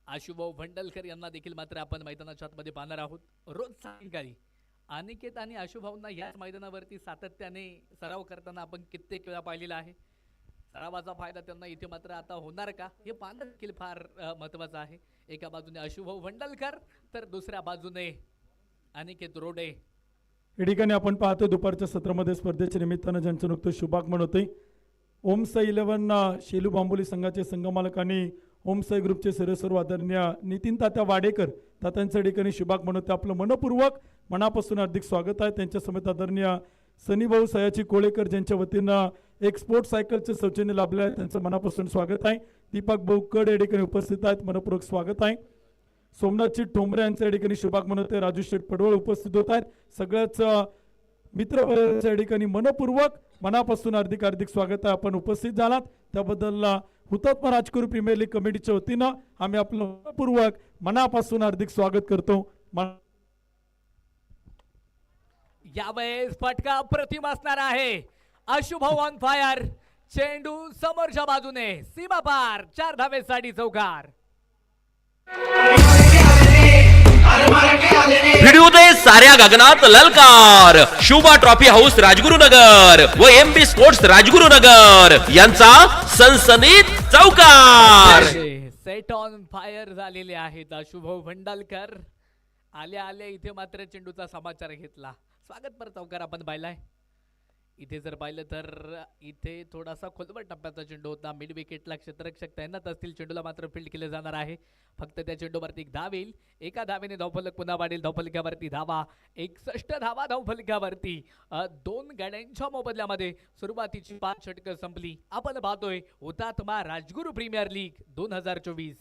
आशुभाऊ भंडलकर यांना देखील मात्र आपण मैदानाच्या आतमध्ये पाहणार आहोत. रोज सायंकाळी अनिकेत आणि आशुभाऊंना याच मैदानावरती सातत्याने सराव करताना आपण कित्येक वेळा पाहिलेला आहे. सरावाचा फायदा त्यांना इथे मात्र आता होणार का हे पाहणं देखील फार महत्वाचं आहे. एका बाजूने आशुभाऊ भंडलकर तर दुसऱ्या बाजूने अनिकेत रोडे. या ठिकाणी आपण पाहतो दुपारच्या सत्रामध्ये स्पर्धेच्या निमित्तानं ज्यांचं नुकतं शुभागमन होते. ओमसाई 11 शेलू बांबोली संघाचे संघमालक आणि ओमसाई ग्रुपचे सर्वसर्व आदरणीय नितीन तात्या वाडेकर तात्यांच्या ठिकाणी शुभागमन होते. आपलं मनपूर्वक मनापासून हार्दिक स्वागत आहे. त्यांच्या समेत आदरणीय सनीभाऊ सयाची कोळेकर ज्यांच्या वतीनं एक स्पोर्ट सायकलचे सौजन्य लाभले आहे, त्यांचं मनापासून स्वागत आहे. दीपक भाऊ कड या ठिकाणी उपस्थित आहेत, मनपूर्वक स्वागत आहे. सोमनाथजी ठोंबरे यांच्या या ठिकाणी शुभागमन होते. राजू शेठ पडवळ उपस्थित होत आहेत. सगळ्याच मित्र या ठिकाणी मनपूर्वक मनापासून हार्दिक हार्दिक स्वागत आहे. आपण उपस्थित झालात त्याबद्दल हुतात्मा राजकुरू प्रीमियर लीग कमिटीच्या वतीनं आम्ही आपलं मनपूर्वक मनापासून हार्दिक स्वागत करतो. यावेळेस फटका अप्रतिम असणार आहे. आशुभाऊ ऑन फायर. चेंडू समोरच्या बाजूने सीमा पार. 4 धावेसाठी चौकार. व्हिडिओ दे साऱ्या गगनात ललकार. शुभा ट्रॉफी हाऊस राजगुरुनगर व MB स्पोर्ट्स राजगुरुनगर यांचा सनसनीत चौकार. सेट ऑन फायर झालेले आहेत आशुभाऊ भंडालकर. आल्या आल्या इथे मात्र चेंडूचा समाचार घेतला. स्वागत पर चौकार आपण पाहिलाय. इथे जर पाहिलं तर इथे थोडासा खोलवर टप्प्याचा चेंडू होता. मिड विकेटला क्षेत्ररक्षक तैनात असतील. चेंडूला मात्र फील्ड केले जाणार आहे. फक्त त्या चेंडूवरती एक धाव येईल. एका धावेने धावफलक पुन्हा वाढेल. धावफलकावरती धावा 61 धावा धावफलकावरती. 2 गाड्यांच्या मोबदल्यामध्ये सुरुवातीची 5 षटकं संपली. आपण पाहतोय हुतात्मा राजगुरू प्रीमियर लीग 2024.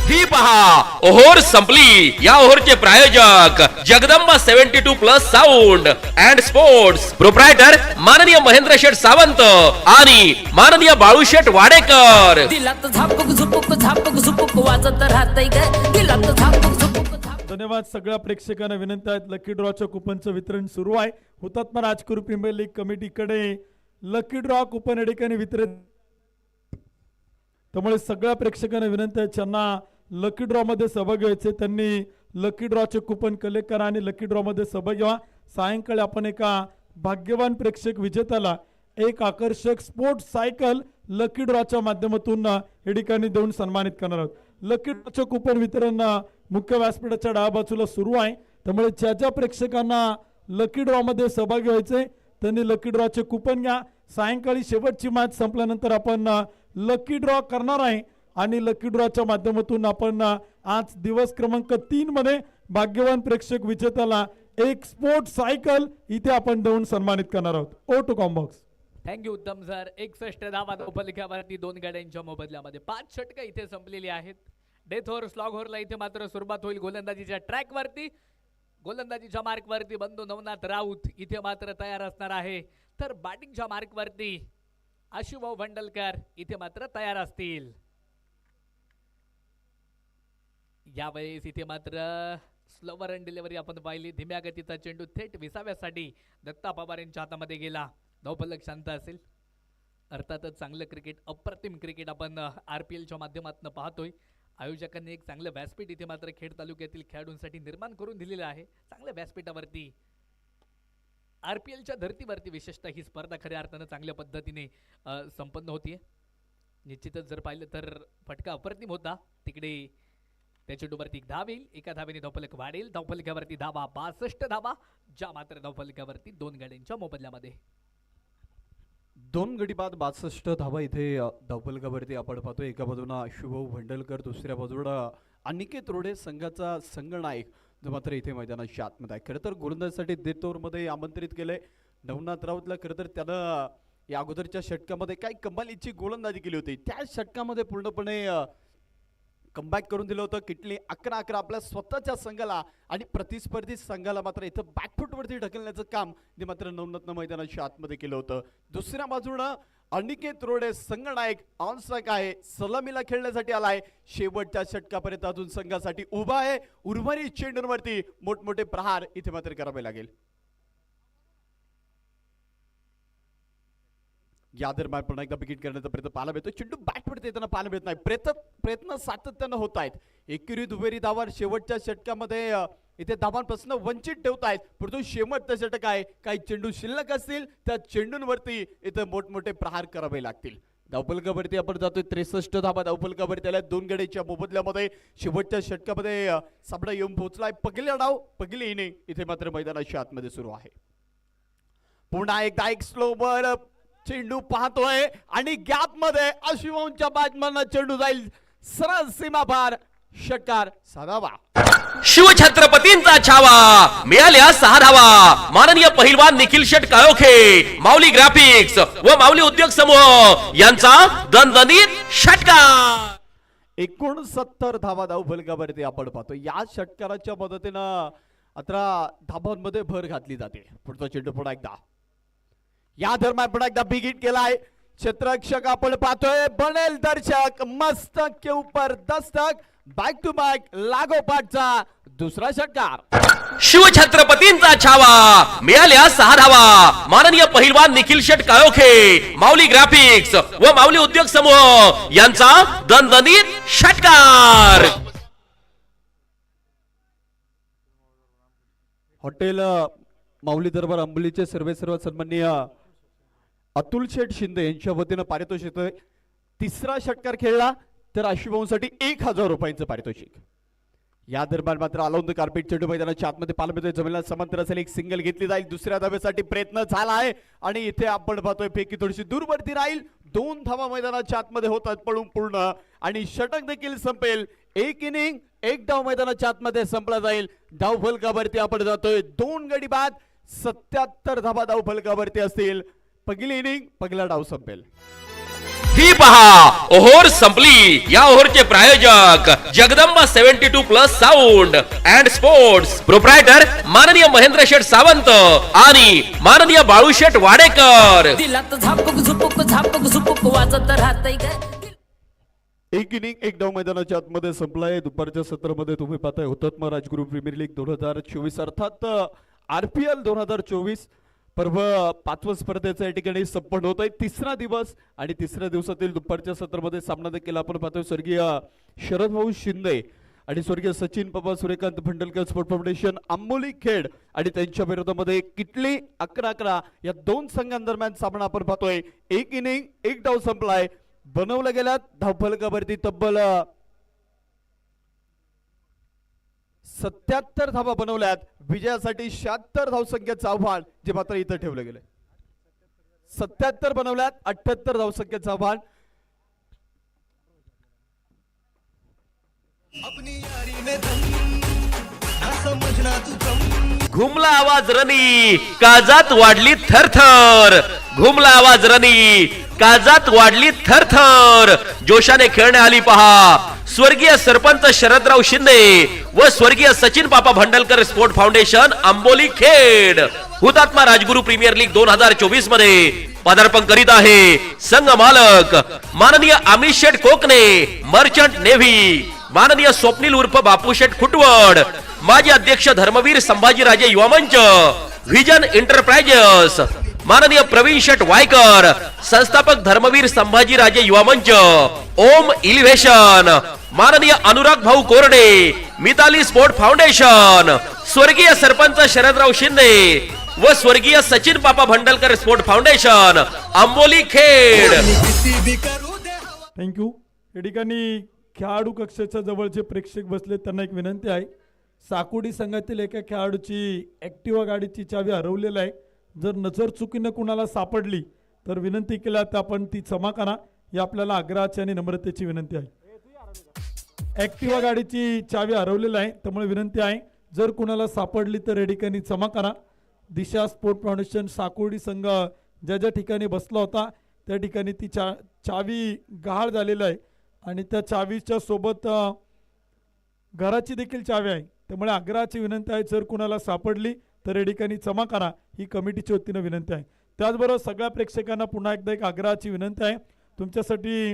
ही पहा ओहोर संपली. या ओहोरचे प्रायोजक Jagdamba 72+ sound and sports, proprietor माननीय महेंद्र शेठ सावंत आणि माननीय बाळूशेठ वाडेकर. दिलात झापूक झुपूक झापूक झुपूक वाजत राहतंय ग. दिलात झापूक झुपूक झापूक. धन्यवाद. सगळ्या प्रेक्षकांना विनंती आहे, लकी ड्रॉच्या कुपनचं वितरण सुरू आहे. हुतात्मा राजकुरू प्रीमियर लीग कमिटीकडे लकी ड्रॉ कुपन या ठिकाणी वितरित. त्यामुळे सगळ्या प्रेक्षकांना विनंती आहे, ज्यांना लकी ड्रॉ मध्ये सहभागी व्हायचे त्यांनी लकी ड्रॉचे कुपन कलेक्ट करा आणि लकी ड्रॉ मध्ये सहभागी व्हा. सायंकाळी आपण एका भाग्यवान प्रेक्षक विजेत्याला एक आकर्षक स्पोर्ट सायकल लकी ड्रॉच्या माध्यमातून या ठिकाणी देऊन सन्मानित करणार आहोत. लकी ड्रॉचे कुपन वितरण मुख्य व्यासपीठाच्या डाव्या बाजूला सुरू आहे. त्यामुळे ज्या ज्या प्रेक्षकांना लकी ड्रॉ मध्ये सहभागी व्हायचे त्यांनी लकी ड्रॉचे कुपन घ्या. सायंकाळी शेवटची मॅच संपल्यानंतर आपण लकी ड्रॉ करणार आहे आणि लकी ड्रॉच्या माध्यमातून आपण आज दिवस क्रमांक 3 मध्ये भाग्यवान प्रेक्षक विजेत्याला एक स्पोर्ट सायकल इथे आपण देऊन सन्मानित करणार आहोत. Oh to combox. Thank you Uttam sir. 61 धावा धावफलकावरती 2 गाड्यांच्या मोबदल्यामध्ये 5 षटकं इथे संपलेली आहेत. डेथ ओव्हर स्लॉग ओव्हरला इथे मात्र सुरुवात होईल. गोलंदाजीच्या ट्रॅकवरती, गोलंदाजीच्या मार्कवरती बंधू नवनाथ राऊत इथे मात्र तयार असणार आहे. तर बॅटिंगच्या मार्कवरती आशुभाऊ भंडलकर इथे मात्र तयार असतील. यावेळेस इथे मात्र स्लोवर रन डिलिव्हरी आपण पाहिली. धीम्या गतीचा चेंडू थेट विसाव्यासाठी दत्ता पवार यांच्या हातामध्ये गेला. धावफलक शांत असेल. अर्थातच चांगलं क्रिकेट, अप्रतिम क्रिकेट आपण RPLच्या माध्यमातून पाहतोय. आयोजकांनी एक चांगलं व्यासपीठ इथे मात्र खेड तालुक्यातील खेळाडूंसाठी निर्माण करून दिलेलं आहे. चांगल्या व्यासपीठावरती RPLच्या धर्तीवरती विशेषतः ही स्पर्धा खऱ्या अर्थानं चांगल्या पद्धतीने संपन्न होतीये. निश्चितच जर पाहिलं तर फटका अप्रतिम होता. तिकडे त्या चेंडूवरती एक धाव येईल. एका धावेने धावफलक वाढेल. धावफलकावरती धावा 62 धावा, ज्या मात्र धावफलकावरती 2 गाड्यांच्या मोबदल्यामध्ये. 2 गडी बाद 62 धावा इथे धावफलकावरती आपण पाहतोय. एका बाजूला शुभभाऊ भंडलकर, दुसऱ्या बाजूला अनिकेत रोडे संघाचा संघनायक जो मात्र इथे मैदानाच्या आतमध्ये आहे. खरं तर गोलंदाजीसाठी डेथ ओव्हरमध्ये आमंत्रित केलंय नवनाथ राऊतला. खरं तर त्यानं या अगोदरच्या षटकामध्ये काय कमालीची गोलंदाजी केली होती. त्या षटकामध्ये पूर्णपणे कमबॅक करून दिलं होतं. किटली 11-11 आपल्या स्वतःच्या संघाला आणि प्रतिस्पर्धी संघाला मात्र इथं बॅकफुटवरती ढकलण्याचं काम ते मात्र नवनाथनं मैदानाच्या आतमध्ये केलं होतं. दुसऱ्या बाजूनं अनिकेत रोडे संघनायक ऑन स्ट्राइक आहे, सलामीला खेळण्यासाठी आलाय. शेवटच्या षटकापर्यंत अजून संघासाठी उभा आहे. उर्वरित चेंडूंवरती मोठमोठे प्रहार इथे मात्र करावे लागेल. या दरम्यान पुन्हा एकदा विकेट करण्याचा प्रयत्न पाहायला मिळतो. चेंडू बॅटवरती येताना पाहायला मिळत नाही. प्रयत्न सातत्यानं होत आहेत. एकेरी दुहेरी धावांवर शेवटच्या षटकामध्ये इथे धावांपासून वंचित ठेवतायत. परंतु शेवटचं षटक आहे, काही चेंडू शिल्लक असतील त्या चेंडूंवरती इथे मोठमोठे प्रहार करावे लागतील. धावफलकावरती आपण जातोय 63 धावा धावफलकावरती आल्या 2 गड्याच्या मोबदल्यामध्ये. शेवटच्या षटकामध्ये सामना येऊन पोहोचलाय. पहिला डाव पहिली इनिंग इथे मात्र मैदानाच्या आतमध्ये सुरू आहे. पुन्हा एकदा एक स्लोवर चेंडू पाहतोय आणि गॅप मध्ये अश्विनच्या बॅटमॅन चेंडू जाईल सरळ सीमा पार. षटकार साधावा. शिवछत्रपतींचा छावा मिळाल्या 6 धावा. माननीय पहिलवान निखिल शेट काळोखे, माऊली ग्राफिक्स व माऊली उद्योग समूह यांचा दणदणीत षटकार. 69 धावा धावफलकावरती आपण पाहतो. या षटकाराच्या मदतीनं आता धाबांमध्ये भर घातली जाते. पुढचा चेंडू पुन्हा एकदा या दरम्यान पुन्हा एकदा बिग हिट केलाय. क्षेत्ररक्षक आपण पाहतोय बनेल दर्शक मस्तक के ऊपर दस्तक. बॅक टू बॅक लागोपाठचा दुसरा षटकार. शिवछत्रपतींचा छावा मिळाल्या 6 धावा. माननीय पहिलवान निखिल शेट काळोखे, माऊली ग्राफिक्स व माऊली उद्योग समूह यांचा दणदणीत षटकार. हॉटेल माऊली दरबार आंबोलीचे सर्व सन्माननीय अतुल शेठ शिंदे यांच्या वतीनं पारितोषिक येतोय. तिसरा षटकार खेळला तर आशुभाऊंसाठी 1000 रुपयांचं पारितोषिक. या दरम्यान मात्र अलाउन द कार्पेट चेंडू मैदानाच्या आतमध्ये पाहायला मिळतोय. जमिनीला समांतर असेल एक सिंगल घेतली जाईल. दुसऱ्या धावेसाठी प्रयत्न झाला आहे आणि इथे आपण पाहतोय फेकी थोडीशी दूरवरती राहील. 2 धावा मैदानाच्या आतमध्ये होतात पळून पूर्ण आणि षटक देखील संपेल. 1 इनिंग 1 डाव मैदानाच्या आतमध्ये संपला जाईल. धावफलकावरती आपण जातोय 2 गडी बाद. 77 धावा धावफलकावरती असतील. पहिली इनिंग पहिला डाव संपेल. ही पहा ओव्हर संपली. या ओव्हरचे प्रायोजक Jagdamba 72+ sound and sports. Proprietor माननीय महेंद्र शेठ सावंत आणि माननीय बाळू शेठ वाडेकर. दिलात झापक झुपुक वाजत राहतय ग. 1 इनिंग 1 डाव मैदानाच्या आतमध्ये संपलाय. दुपारच्या सत्रामध्ये तुम्ही पाहताय हुतात्मा राजगुरू प्रीमियर लीग 2024 अर्थात RPL 2024 पर्व 5व्या स्पर्धेचा या ठिकाणी संपन्न होत आहे. 3रा दिवस आणि 3ऱ्या दिवसातील दुपारच्या सत्रामध्ये सामना देखील आपण पाहतोय. स्वर्गीय शरद भाऊ शिंदे आणि स्वर्गीय सचिन बाबा सूर्यकांत भंडलकर स्पोर्ट फाउंडेशन आंबोली खेड आणि त्यांच्या विरोधामध्ये किटली 11-11 या 2 संघांदरम्यान सामना आपण पाहतोय. 1 इनिंग 1 डाव संपलाय. बनवल्या गेल्यात धावफलकावरती तब्बल 77 धावा बनवल्यात. विजयासाठी 76 धावसंख्येचं आव्हान जे मात्र इथं ठेवलं गेलंय. 77 बनवल्यात 78 धावसंख्येचं आव्हान. घुमला आवाज रनी काजात वाढली थरथर. घुमला आवाज रनी काजात वाढली थरथर. जोशाने खेळणे आली पहा स्वर्गीय सरपंच शरदराव शिंदे व स्वर्गीय सचिन बापा भंडलकर स्पोर्ट फाउंडेशन आंबोली खेड. हुतात्मा राजगुरू प्रीमियर लीग 2024 मध्ये पदार्पण करीत आहे संघ मालक माननीय अमित शेठ कोकणे मर्चंट नेव्ही, माननीय स्वप्नील उर्फ बापू शेठ खुटवड, माजी अध्यक्ष धर्मवीर संभाजीराजे युवा मंच, व्हिजन एंटरप्राइजेस, माननीय प्रवीण शेठ वायकर संस्थापक धर्मवीर संभाजीराजे युवा मंच, ओम इलिव्हेशन, माननीय अनुराग भाऊ कोरडे मिताली स्पोर्ट फाउंडेशन, स्वर्गीय सरपंच शरदराव शिंदे व स्वर्गीय Sachin Bapa Bhandalkar sport foundation Amboli Khed. Thank you. या ठिकाणी खेळाडू कक्षाच्या जवळचे प्रेक्षक बसले त्यांना एक विनंती आहे. साकोडी संघातील एका खेळाडूची ॲक्टिवा गाडीची चावी हरवलेली आहे. जर नजर चुकीनं कुणाला सापडली तर विनंती केल्या तर आपण ती क्षमा करा. ही आपल्याला आग्रहाची आणि नम्रतेची विनंती आहे. ॲक्टिवा गाडीची चावी हरवलेली आहे त्यामुळे विनंती आहे जर कुणाला सापडली तर या ठिकाणी जमा करा. दिशा स्पोर्ट फाउंडेशन साकोडी संघ ज्या ज्या ठिकाणी बसला होता त्या ठिकाणी ती चावी गहाळ झालेला आहे आणि त्या चावीच्या सोबत घराची देखील चावी आहे. त्यामुळे आग्रहाची विनंती आहे, जर कुणाला सापडली तर या ठिकाणी जमा करा, ही कमिटीच्या वतीनं विनंती आहे. त्याचबरोबर सगळ्या प्रेक्षकांना पुन्हा एकदा एक आग्रहाची विनंती आहे, तुमच्यासाठी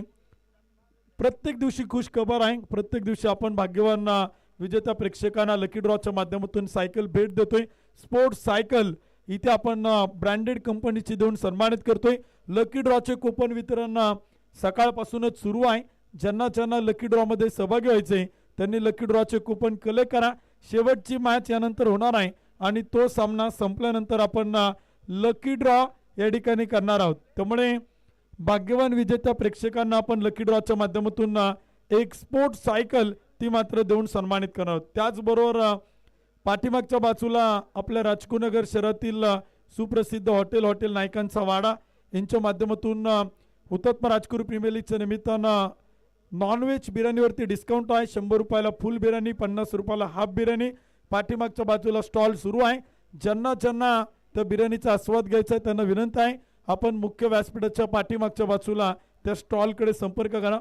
प्रत्येक दिवशी खुश खबर आहे. प्रत्येक दिवशी आपण भाग्यवान विजेत्या प्रेक्षकांना लकी ड्रॉच्या माध्यमातून सायकल भेट देतोय. स्पोर्ट्स सायकल इथे आपण ब्रँडेड कंपनीची देऊन सन्मानित करतोय. लकी ड्रॉचे कुपन वितरण सकाळपासूनच सुरू आहे. ज्यांना ज्यांना लकी ड्रॉमध्ये सहभागी व्हायचे त्यांनी लकी ड्रॉचे कुपन कलेक्ट करा. शेवटची मॅच यानंतर होणार आहे आणि तो सामना संपल्यानंतर आपण लकी ड्रॉ या ठिकाणी करणार आहोत. त्यामुळे भाग्यवान विजेत्या प्रेक्षकांना आपण लकी ड्रॉच्या माध्यमातून एक स्पोर्ट्स सायकल ती मात्र देऊन सन्मानित करणार आहोत. त्याचबरोबर पाठीमागच्या बाजूला आपल्या राजकुनगर शहरातील सुप्रसिद्ध हॉटेल नायकांचा वाडा यांच्या माध्यमातून हुतात्मा राजकुरू प्रीमियर लीगच्या निमित्तानं नॉनव्हेज बिर्याणीवरती डिस्काउंट आहे. 100 रुपयाला फुल बिर्याणी, 50 रुपयाला हाफ बिर्याणी. पाठीमागच्या बाजूला स्टॉल सुरू आहे. ज्यांना ज्यांना त्या बिर्याणीचा आस्वाद घ्यायचा आहे त्यांना विनंती आहे, आपण मुख्य व्यासपीठाच्या पाठीमागच्या बाजूला त्या स्टॉलकडे संपर्क करा.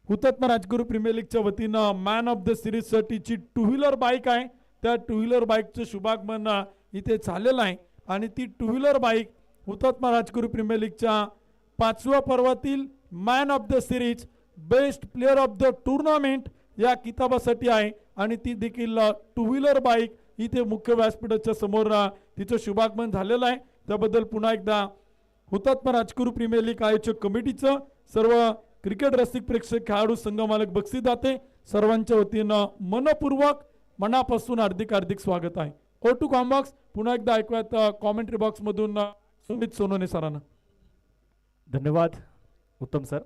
हुतात्मा राजकुरू प्रीमियर लीगच्या वतीनं मॅन ऑफ द सिरीजसाठीची 2 व्हीलर बाईक आहे. त्या 2 व्हीलर बाईकचं शुभागमन इथे झालेलं आहे आणि ती 2 व्हीलर बाईक हुतात्मा राजकुरू प्रीमियर लीगच्या 5व्या पर्वातील man of the series, best player of the tournament या किताबासाठी आहे आणि ती देखील 2 व्हीलर बाईक इथे मुख्य व्यासपीठाच्या समोर तिचं शुभागमन झालेलं आहे. त्याबद्दल पुन्हा एकदा हुतात्मा राजकुरू प्रीमियर लीग आयोजक कमिटीचं, सर्व क्रिकेट रसिक प्रेक्षक, खेळाडू, संघ मालक, बक्षीसदाते सर्वांच्या वतीनं मनपूर्वक मनापासून हार्दिक स्वागत आहे. ओ टू कॉम्बॉक्स पुन्हा एकदा ऐकूयात कॉमेंट्री बॉक्स मधून सुमित सोनोने सरांना. धन्यवाद उत्तम सर.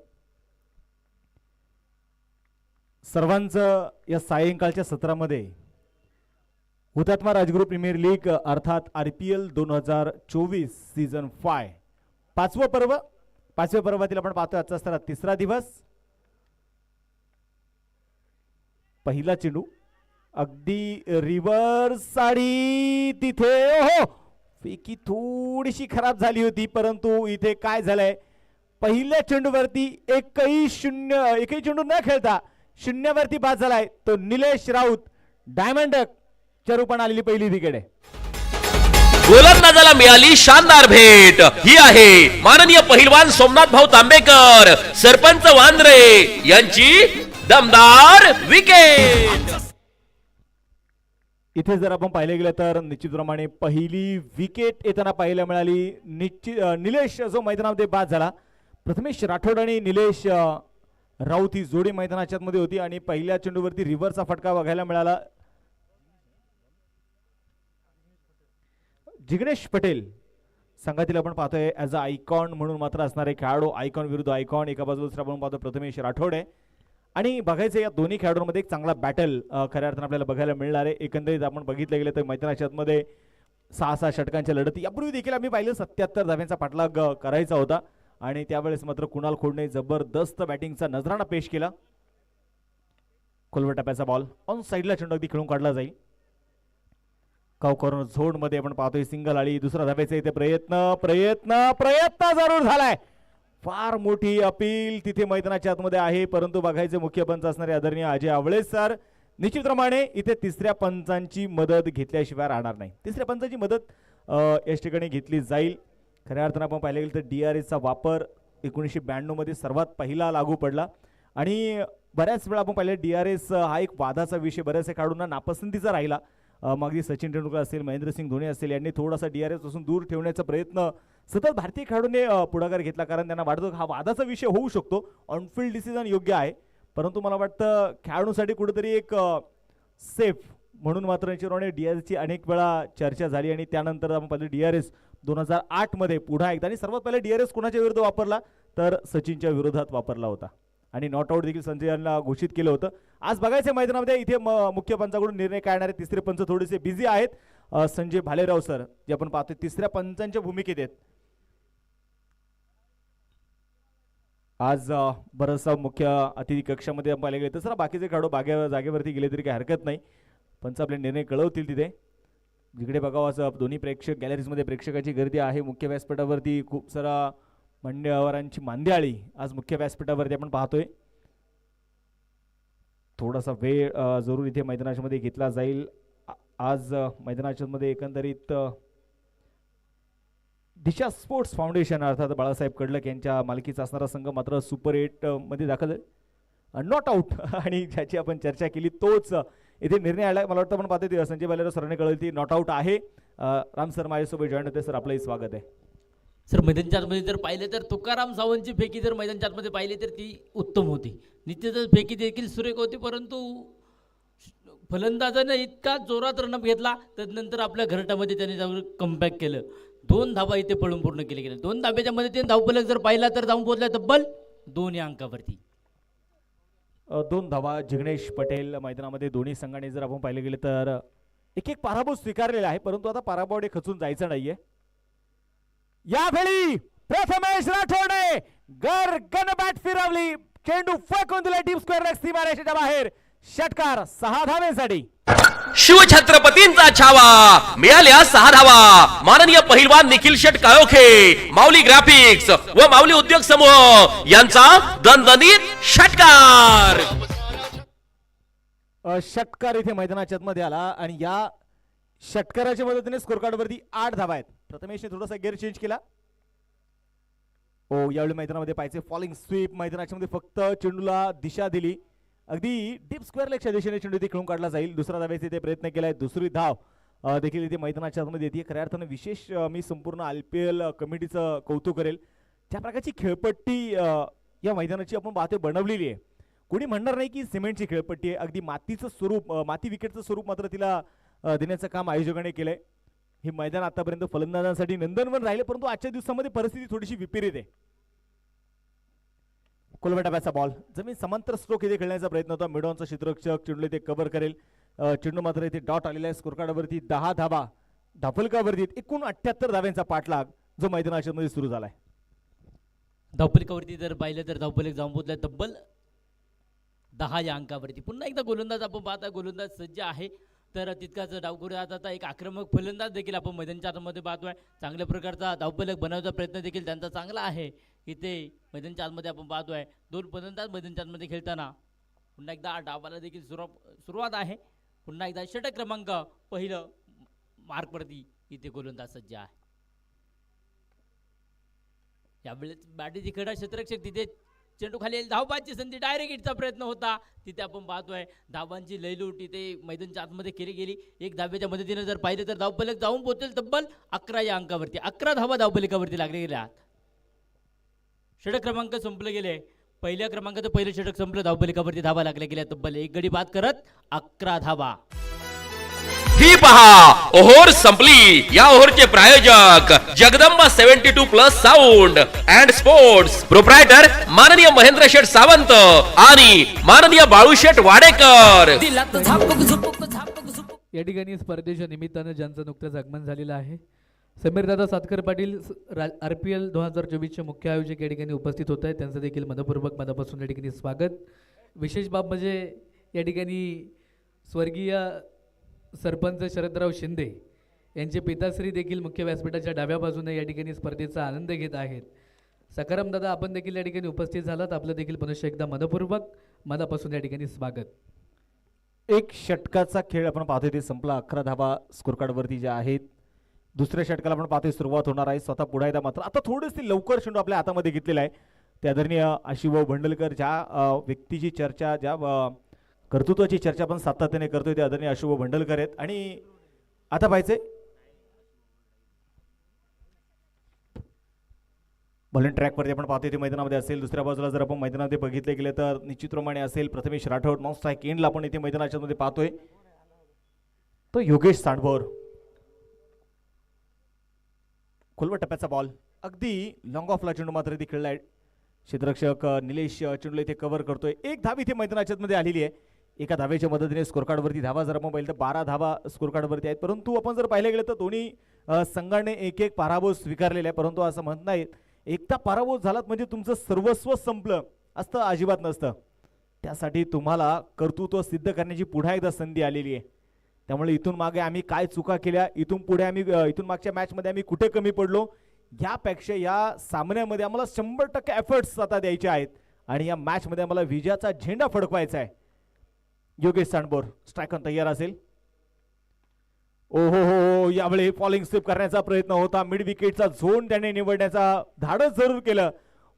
सर्वांचं या सायंकाळच्या सत्रामध्ये हुतात्मा राजगुरू प्रीमियर लीग अर्थात RPL 2024 सीझन 5 पाचव्या पर्वातील आपण पाहतोय आजचा असताना तिसरा दिवस. पहिला चेंडू अगदी रिव्हर्स साडी तिथे, ओहो फेकी थोडीशी खराब झाली होती, परंतु इथे काय झालंय, पहिल्या चेंडूवरती एकही चेंडू न खेळता शून्यावरती बाद झालाय. तो निलेश राऊत डायमंड च्या रूपाने आलेली पहिली विकेट आहे. गोलंदाजाला मिळाली शानदार भेट. ही आहे माननीय पहिलवान सोमनाथ भाऊ तांबेकर, सरपंच वांद्रे यांची दमदार विकेट. इथे जर आपण पाहिले गेलं तर निश्चितप्रमाणे पहिली विकेट येताना पाहायला मिळाली. निलेश जो मैदानामध्ये बाद झाला, प्रथमेश राठोड आणि निलेश राऊत ही जोडी मैदानाच्या मध्ये होती आणि पहिल्या चेंडूवरती रिव्हरचा फटका बघायला मिळाला. जिग्नेश पटेल संघातील आपण पाहतोय ॲज अ आयकॉन म्हणून मात्र असणारे खेळाडू, आयकॉन विरुद्ध आयकॉन. एका बाजूला आपण पाहतो प्रथमेश राठोड आहे आणि बघायचं या दोन्ही खेळाडूंमध्ये एक चांगला बॅटल खऱ्या अर्थानं आपल्याला बघायला मिळणार आहे. एकंदरीत आपण बघितलं गेलं तर मैदानाच्या मध्ये 6 षटकांच्या लढती यापूर्वी देखील आम्ही पाहिलं 77 धाव्यांचा पाठलाग करायचा होता आणि त्यावेळेस मात्र कुणाल खोडने जबरदस्त बॅटिंगचा नजराणा पेश केला. खोलवर टप्प्याचा बॉल ऑन साईडला चेंडू अगदी खेळून काढला जाईल. कॉर्नर झोन मध्ये आपण पाहतोय सिंगल आली. दुसरा धाब्याचा इथे प्रयत्न जरूर झालाय. फार मोठी अपील तिथे मैदानाच्या आतमध्ये आहे, परंतु बघायचे मुख्य पंच असणारे आदरणीय अजय आवळे सर निश्चितप्रमाणे इथे तिसऱ्या पंचांची मदत घेतल्याशिवाय राहणार नाही. तिसऱ्या पंचांची मदत याच ठिकाणी घेतली जाईल. खऱ्या अर्थानं आपण पाहिलं गेलं तर DRSचा वापर 1992 मध्ये सर्वात पहिला लागू पडला आणि बऱ्याच वेळा आपण पाहिलं DRS हा एक वादाचा विषय, बऱ्याचशा खेळाडूंना नापसंतीचा राहिला. मग सचिन तेंडुलकर असेल, महेंद्रसिंग धोनी असेल, यांनी थोडासा DRS पासून दूर ठेवण्याचा प्रयत्न सतत भारतीय खेळाडूंनी पुढाकार घेतला, कारण त्यांना वाटतं हा वादाचा विषय होऊ शकतो. ऑनफिल्ड डिसिजन योग्य आहे, परंतु मला वाटतं खेळाडूंसाठी कुठेतरी एक सेफ म्हणून मात्र याच्याप्रमाणे DRSची अनेक वेळा चर्चा झाली आणि त्यानंतर आपण पाहिलं DRS 2008 मध्ये पुन्हा एकदा आणि सर्वात पहिले DRS कोणाच्या विरुद्ध वापरला तर सचिनच्या विरोधात वापरला होता आणि नॉट आउट देखील संजय यांना घोषित केलं होतं. आज बघायचं मैदानामध्ये इथे मुख्य पंचाकडून निर्णय काढणारे तिसरे पंच थोडेसे बिझी आहेत. संजय भालेराव सर जे आपण पाहतोय तिसऱ्या पंचांच्या भूमिकेत आहेत. आज बरंचसं मुख्य अतिथी कक्षामध्ये पाहिले गेले तर बाकीचे खेळाडू जागेवरती गेले तरी काही हरकत नाही. पंच आपले निर्णय कळवतील तिथे. जिकडे बघावं असं दोन्ही प्रेक्षक गॅलरीजमध्ये प्रेक्षकाची गर्दी आहे. मुख्य व्यासपीठावरती खूप सारा मान्यवरांची मांदियाळी आज मुख्य व्यासपीठावरती आपण पाहतोय. थोडासा वेळ जरूर इथे मैदानाच्या घेतला जाईल. आज मैदानाच्या मध्ये एकंदरीत दिशा स्पोर्ट्स फाउंडेशन अर्थात बाळासाहेब कडलक यांच्या मालकीचा असणारा संघ मात्र सुपर 8 मध्ये दाखल आहे. नॉट आउट आणि ज्याची आपण चर्चा केली तोच इथे निर्णय आला. मला वाटतं आपण पाहतोय संजय बालेराव सरांनी कळवली नॉट आउट आहे. राम सर माझ्यासोबत जॉईन होते. सर आपलंही स्वागत आहे. सर मैदानच्या आतमध्ये जर पाहिलं तर तुकाराम सावंतची फेकी जर मैदानच्या आतमध्ये पाहिली तर ती उत्तम होती. निश्चितच फेकी देखील सुरेख होती, परंतु फलंदाजानं इतका जोरात रनअप घेतला त्यानंतर आपल्या घरटामध्ये त्याने जाऊन कमबॅक केलं. 2 धाबा इथे पळून पूर्ण केले गेले. 2 धाब्याच्या मध्ये 3 धावफलक जर पाहिला तर जाऊन पोहोचला तब्बल 2 या अंकावरती. 2 धावा जिग्नेश पटेल मैदानामध्ये दोन्ही संघाने जर आपण पाहिले गेले तर एक पराभव स्वीकारलेला आहे, परंतु आता पराभवाने खचून जायचं नाहीये. यावेळी प्रथमेश राठोडने गरगन बॅट फिरवली, चेंडू फेकून दिला डीप स्क्वेअर लेग सीमारेषेच्या बाहेर. षटकार 6 धावेसाठी. शिवछत्रपतींचा छावा मिळाल्या 6 धावा. माननीय पहिलवान निखिल शेट काळोखे, माऊली ग्राफिक्स व माऊली उद्योग समूह यांचा दणदणीत षटकार. षटकार इथे मैदानाच्या मध्ये आला आणि या षटकाराच्या मदतीने स्कोर कार्ड वरती 8 धावा आहेत. प्रथमेशने थोडासा गेअर चेंज केला. यावेळी मैदानामध्ये पाहिजे फॉलिंग स्वीप. मैदानाच्या मध्ये फक्त चेंडूला दिशा दिली. अगदी डीप स्क्वेअर लेगच्या दिशेने चेंडू इथे खेळून काढला जाईल. दुसरा धावायचा इथे प्रयत्न केलाय. दुसरी धाव देखील इथे मैदानाच्या आतमध्ये येते. खऱ्या अर्थानं विशेष मी संपूर्ण IPL कमिटीचं कौतुक करेल. ज्या प्रकारची खेळपट्टी या मैदानाची आपण पाहतोय बनवलेली आहे. कोणी म्हणणार नाही की सिमेंटची खेळपट्टी आहे. अगदी मातीचं स्वरूप, माती विकेटचं स्वरूप मात्र तिला देण्याचं काम आयोजकाने केलंय. हे मैदान आतापर्यंत फलंदाजांसाठी नंदनवन राहिले, परंतु आजच्या दिवसामध्ये परिस्थिती थोडीशी विपरीत आहे. कोलबटाचा बॉल जमीन समांतर स्ट्रोक इथे खेळण्याचा प्रयत्न होता. मिडॉनचा क्षेत्ररक्षक चेंडू इथे कव्हर करेल. चेंडू मात्र इथे डॉट आलेला आहे. स्कोर कार्डवरती 10 धावा. धावफलकावरती एकूण 78 धाव्यांचा पाठलाग जो मैदानाच्या मध्ये सुरू झालाय. धावफलकावरती जर पाहिलं तर धावफलक जाऊन पोहोचला तब्बल 10 या अंकावरती. पुन्हा एकदा गोलंदाज आपण पाहता गोलंदाज सज्ज आहे, तर तितकाच डावखोरी आता एक आक्रमक फलंदाज देखील आपण मैदानच्या आतमध्ये पाहतोय. चांगल्या प्रकारचा धावफलक बनवण्याचा प्रयत्न देखील त्यांचा चांगला आहे. इथे मैदानच्या आतमध्ये आपण पाहतोय 2 फलंदाज मैदानच्या आतमध्ये खेळताना. पुन्हा एकदा डावाला देखील सुरुवात आहे. पुन्हा एकदा षटक क्रमांक पहिलं मार्कवरती इथे गोलंदाज सज्ज आहे. यावेळेस बॅटीची कडा क्षेत्ररक्षक तिथे चेंडू खाली धावबाची संधी डायरेक्ट हिटचा प्रयत्न होता. तिथे आपण पाहतोय धावांची लयलूट इथे मैदानच्या आतमध्ये केली गेली. 1 धाब्याच्या मदतीने जर पाहिलं तर धावफलक जाऊन पोहोचेल तब्बल 11 या अंकावरती. 11 धावा धावफलकावरती लागले गेल्या. षटक क्रमांक संपले गेले. पहिल्या क्रमांकाचं पहिलं षटक संपलं. धावफलकावरती धावा लागल्या गेल्या तब्बल 1 गडी बाद करत 11 धावा. ही पहा ओव्हर संपली. या ओव्हरचे प्रायोजक Jagdamba 72+ sound and sports, proprietor माननीय महेंद्र शेठ सावंत आणि माननीय बाळूशेठ वाडेकर. दिलात झापक झुपक झापक झुपक. या ठिकाणी स्पर्धेच्या निमित्तानं ज्यांचं नुकतंच आगमन झालेलं आहे, समीरदादा सातकर पाटील RPL 2024चे मुख्य आयोजक या ठिकाणी उपस्थित होत आहेत. त्यांचं देखील मनपूर्वक मनापासून या ठिकाणी स्वागत. विशेष बाब म्हणजे या ठिकाणी स्वर्गीय सरपंच शरदराव शिंदे यांचे पिताश्री देखील मुख्य व्यासपीठाच्या डाव्या बाजूने या ठिकाणी स्पर्धेचा आनंद घेत आहेत. सकाराम दादा आपण देखील या ठिकाणी उपस्थित झालात. आपलं देखील पुनश्च एकदा मनपूर्वक मनापासून या ठिकाणी स्वागत. एक षटकाचा खेळ आपण पाहतोय ते संपला. 11 धावा स्कोर कार्डवरती ज्या आहेत. दुसऱ्या षटकाला आपण पाहतोय सुरुवात होणार आहे. स्वतः पुढे एकदा मात्र आता थोडीशी लवकर चेंडू आपल्या हातामध्ये घेतलेला आहे. त्या आदरणीय आशिभाऊ भंडलकर ज्या व्यक्तीची चर्चा, ज्या कर्तृत्वाची चर्चा आपण सातत्याने करतोय ते आदरणीय आशिभाऊ भंडलकर आहेत. आणि आता पाहिजे बॉलिंग ट्रॅकवरती आपण पाहतोय ते मैदानामध्ये असेल. दुसऱ्या बाजूला जर आपण मैदानामध्ये बघितले गेले तर निश्चितप्रमाणे असेल प्रथमेश राठोड. नॉन स्ट्राईक एंडला आपण इथे मैदानाच्या मध्ये पाहतोय तो योगेश सांडभोर. खोलवर टप्प्याचा बॉल अगदी लॉंग ऑफला चेंडू मात्र इथे खेळलाय. क्षेत्ररक्षक निलेश चेंडू इथे कव्हर करतोय. 1 धाव इथे मैदानाच्या मध्ये आलेली आहे. एका धावेच्या मदतीने स्कोर कार्डवरती धावा जर आपण पाहिलं तर 12 धावा स्कोर कार्डवरती आहेत. परंतु आपण जर पाहिलं गेलं तर दोन्ही संघाने एक पराभव स्वीकारलेला आहे. परंतु असं म्हणत नाहीत एकदा पराभव झालात म्हणजे तुमचं सर्वस्व संपलं असतं, अजिबात नसतं. त्यासाठी तुम्हाला कर्तृत्व सिद्ध करण्याची पुन्हा एकदा संधी आलेली आहे. त्यामुळे इथून मागे आम्ही काय चुका केल्या, इथून पुढे आम्ही इथून मागच्या मॅचमध्ये आम्ही कुठे कमी पडलो, यापेक्षा या सामन्यामध्ये आम्हाला 100% एफर्ट्स आता द्यायचे आहेत आणि या मॅचमध्ये आम्हाला विजयाचा झेंडा फडकवायचा आहे. योगेश सांडबोर स्ट्रायकन तयार असेल. ओहो हो, यावेळी फॉलिंग स्वीप करण्याचा प्रयत्न होता. मिड विकेटचा झोन त्याने निवडण्याचा धाडस जरूर केलं,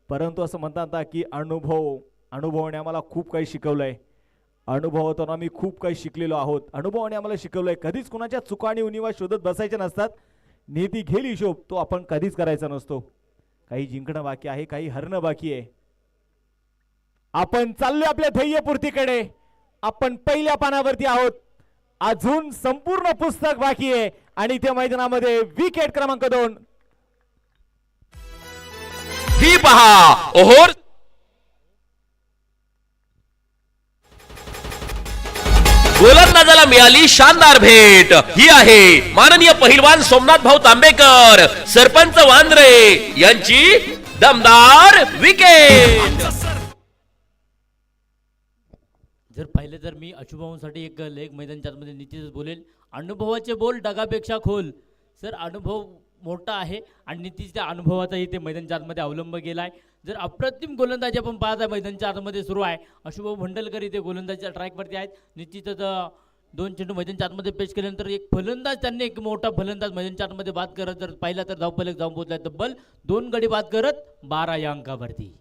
परंतु असं म्हणतात की अनुभवाने आम्हाला खूप काही शिकवलंय. अनुभवातून आम्ही खूप काही शिकलेलो आहोत. अनुभवाने आम्हाला शिकवलंय कधीच कुणाच्या चुका आणि उणिवा शोधत बसायच्या नसतात. नीती घेईल हिशोब तो आपण कधीच करायचा नसतो. काही जिंकणं बाकी आहे, काही हरणं बाकी आहे. आपण चाललोय आपल्या ध्येयपूर्तीकडे. आपण पहिल्या पानावरती आहोत. अजून संपूर्ण पुस्तक बाकी आहे आणि त्या मैदानामध्ये विकेट क्रमांक 2. ही पहा ओहोर गोलंदाजाला मिळाली शानदार भेट. ही आहे माननीय पहिलवान सोमनाथ भाऊ तांबेकर, सरपंच वांद्रे यांची दमदार विकेट. जर पाहिलं तर मी अशुभावांसाठी एक लेग मैदानच्या आतमध्ये निश्चितच बोलेल. अनुभवाचे बोल डगापेक्षा खोल. सर अनुभव मोठा आहे आणि निश्चित त्या अनुभवाचा इथे मैदानच्या आतमध्ये अवलंब केला आहे. जर अप्रतिम गोलंदाजी आपण पाहत आहे मैदानच्या आतमध्ये सुरू आहे. अशुभाऊ भंडलकर इथे गोलंदाजीच्या ट्रॅकवरती आहेत. निश्चितच 2 चेंडू मैदानच्या आतमध्ये पेश केल्यानंतर एक फलंदाज त्यांनी एक मोठा फलंदाज मैदानच्या आतमध्ये बाद करत जर पाहिला तर धावफलक जाऊन पोहोचला. तब्बल 2 गडी बाद करत 12 या अंकावरती.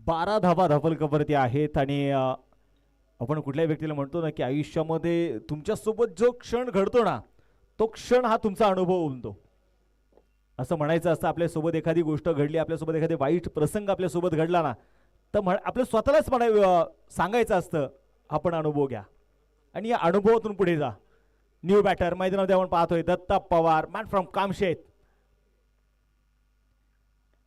12 धावा धावफलकावरती आहेत आणि आपण कुठल्याही व्यक्तीला म्हणतो ना की आयुष्यामध्ये तुमच्यासोबत जो क्षण घडतो ना तो क्षण हा तुमचा अनुभव बनतो. असं म्हणायचं असतं आपल्यासोबत एखादी गोष्ट घडली, आपल्यासोबत एखादी वाईट प्रसंग आपल्यासोबत घडला ना तर आपल्या स्वतःलाच सांगायचं असतं आपण अनुभव घ्या आणि या अनुभवातून पुढे जा. न्यू बॅटर मैदानामध्ये आपण पाहतोय दत्ता पवार, मॅन फ्रॉम कामशेत.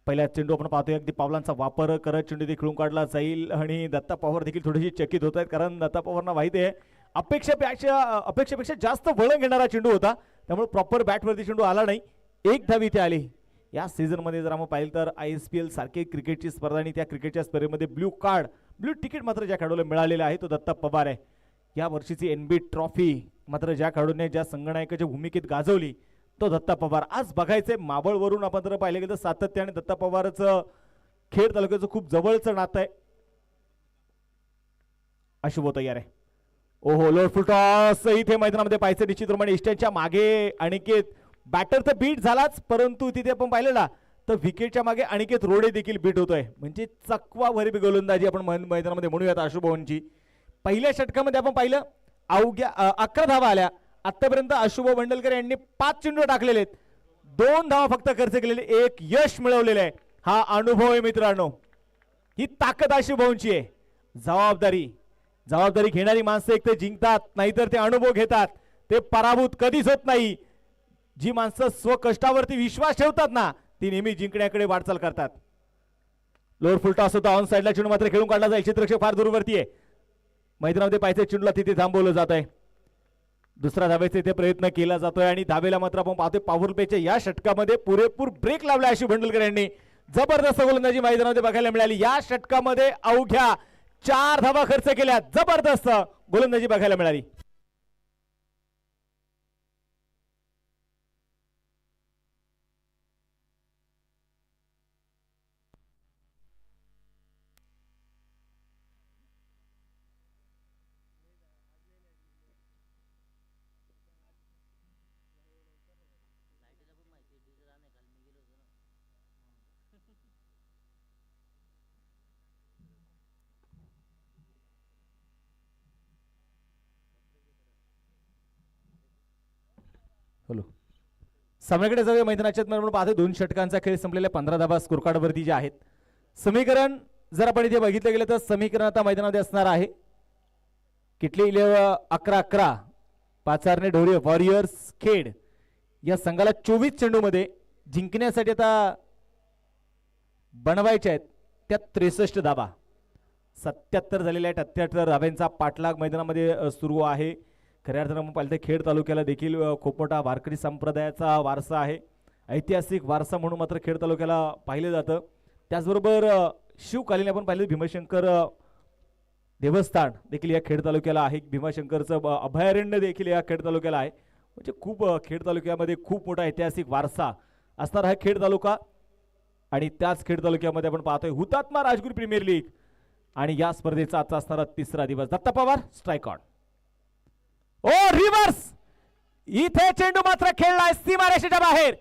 पहिल्या चेंडू आपण पाहतोय अगदी पावलांचा वापर करत चेंडू खेळून काढला जाईल आणि दत्ता पवार देखील थोडीशी चकित होत आहेत कारण दत्ता पवारना माहिती आहे अपेक्षेपेक्षा जास्त वळण घेणारा चेंडू होता, त्यामुळे प्रॉपर बॅटवरती चेंडू आला नाही. 1 धाव इथे आली. या सीझनमध्ये जर आपण पाहिलं तर ISPL सारखे क्रिकेटची स्पर्धा आणि त्या क्रिकेटच्या स्पर्धेमध्ये ब्ल्यू तिकीट मात्र ज्या खेळाडूला मिळालेलं आहे तो दत्ता पवार आहे. या वर्षीची NB ट्रॉफी मात्र ज्या खेळाडूने ज्या संगणकाच्या भूमिकेत गाजवली तो दत्ता पवार. आज बघायचंय मावळवरून आपण जर पाहिलं गेलं तर सातत्याने दत्ता पवारचं खेड तालुक्याचं खूप जवळचं नातं आहे. अशुभ तयार आहे. ओहो लोड फुल टॉस इथे मैदानामध्ये पाहायचं निश्चितप्रमाणे इष्टांच्या मागे अनिकेत. बॅटर तर बीट झालाच परंतु तिथे आपण पाहिलं ना तर विकेटच्या मागे अनिकेत रोडे देखील बीट होतोय. म्हणजे चकवा भरी गोलंदाजी आपण मैदानामध्ये म्हणूयात अशुभवांची. पहिल्या षटकामध्ये आपण पाहिलं अवघ्या 11 धावा आल्या. आतापर्यंत अशुभ भंडलकर यांनी 5 चेंडू टाकलेले आहेत, 2 धावा फक्त खर्च केलेले, 1 यश मिळवलेलं आहे. हा अनुभव आहे मित्रांनो. ही ताकद अशुभवांची आहे. जबाबदारी घेणारी माणसं एक तर जिंकतात नाहीतर ते अनुभव घेतात. ते पराभूत कधीच होत नाही. जी माणसं स्वकष्टावरती विश्वास ठेवतात ना ती नेहमी जिंकण्याकडे वाटचाल करतात. लोअर फुल टॉस होता. ऑन साइडला चेंडू मात्र खेळून काढला जाईल. क्षेत्ररक्षक फार दूरवरती आहे. मैदानामध्ये पाहिजे चेंडूला तिथे थांबवलं जात आहे. दुसरा धावेचा इथे प्रयत्न केला जातोय आणि धावेला मात्र आपण पाहतोय पॉवर प्लेच्या या षटकामध्ये पुरेपूर ब्रेक लावला अशुभ भंडलकर यांनी. जबरदस्त गोलंदाजी मैदानामध्ये बघायला मिळाली. या षटकामध्ये अवघ्या 4 धावा खर्च केल्या. जबरदस्त गोलंदाजी बघायला मिळाली. सामन्याकडे जाऊया. मैदानाच्या आपण पाहतो 2 षटकांचा खेळ संपलेल्या 15 धावा स्कोर कार्ड वरती जे आहेत. समीकरण जर आपण इथे बघितलं गेलं तर समीकरण आता मैदानामध्ये असणार आहे. किटली 11-11 पाचारणे ढोरी वॉरियर्स खेड या संघाला 24 चेंडू मध्ये जिंकण्यासाठी आता बनवायच्या आहेत त्या 63 धावा. 77 झालेल्या आहेत. 78 धाव्यांचा पाठलाग मैदानामध्ये सुरू आहे. खऱ्या अर्थानं आपण पाहिलं तर खेड तालुक्याला देखील खूप मोठा वारकरी संप्रदायाचा वारसा आहे. ऐतिहासिक वारसा म्हणून मात्र खेड तालुक्याला पाहिलं जातं. त्याचबरोबर शिवकालीन आपण पाहिलं भीमशंकर देवस्थान देखील या खेड तालुक्याला आहे. भीमाशंकरचं अभयारण्य देखील या खेड तालुक्याला आहे. म्हणजे खूप खेड तालुक्यामध्ये खूप मोठा ऐतिहासिक वारसा असणार हा खेड तालुका. आणि त्याच खेड तालुक्यामध्ये आपण पाहतोय हुतात्मा राजगुरू प्रीमियर लीग आणि या स्पर्धेचा आजचा असणारा तिसरा दिवस. Datta Pawar strike on. Oh reverse, इथे चेंडू मात्र खेळलाय सीमारेषेच्या बाहेर.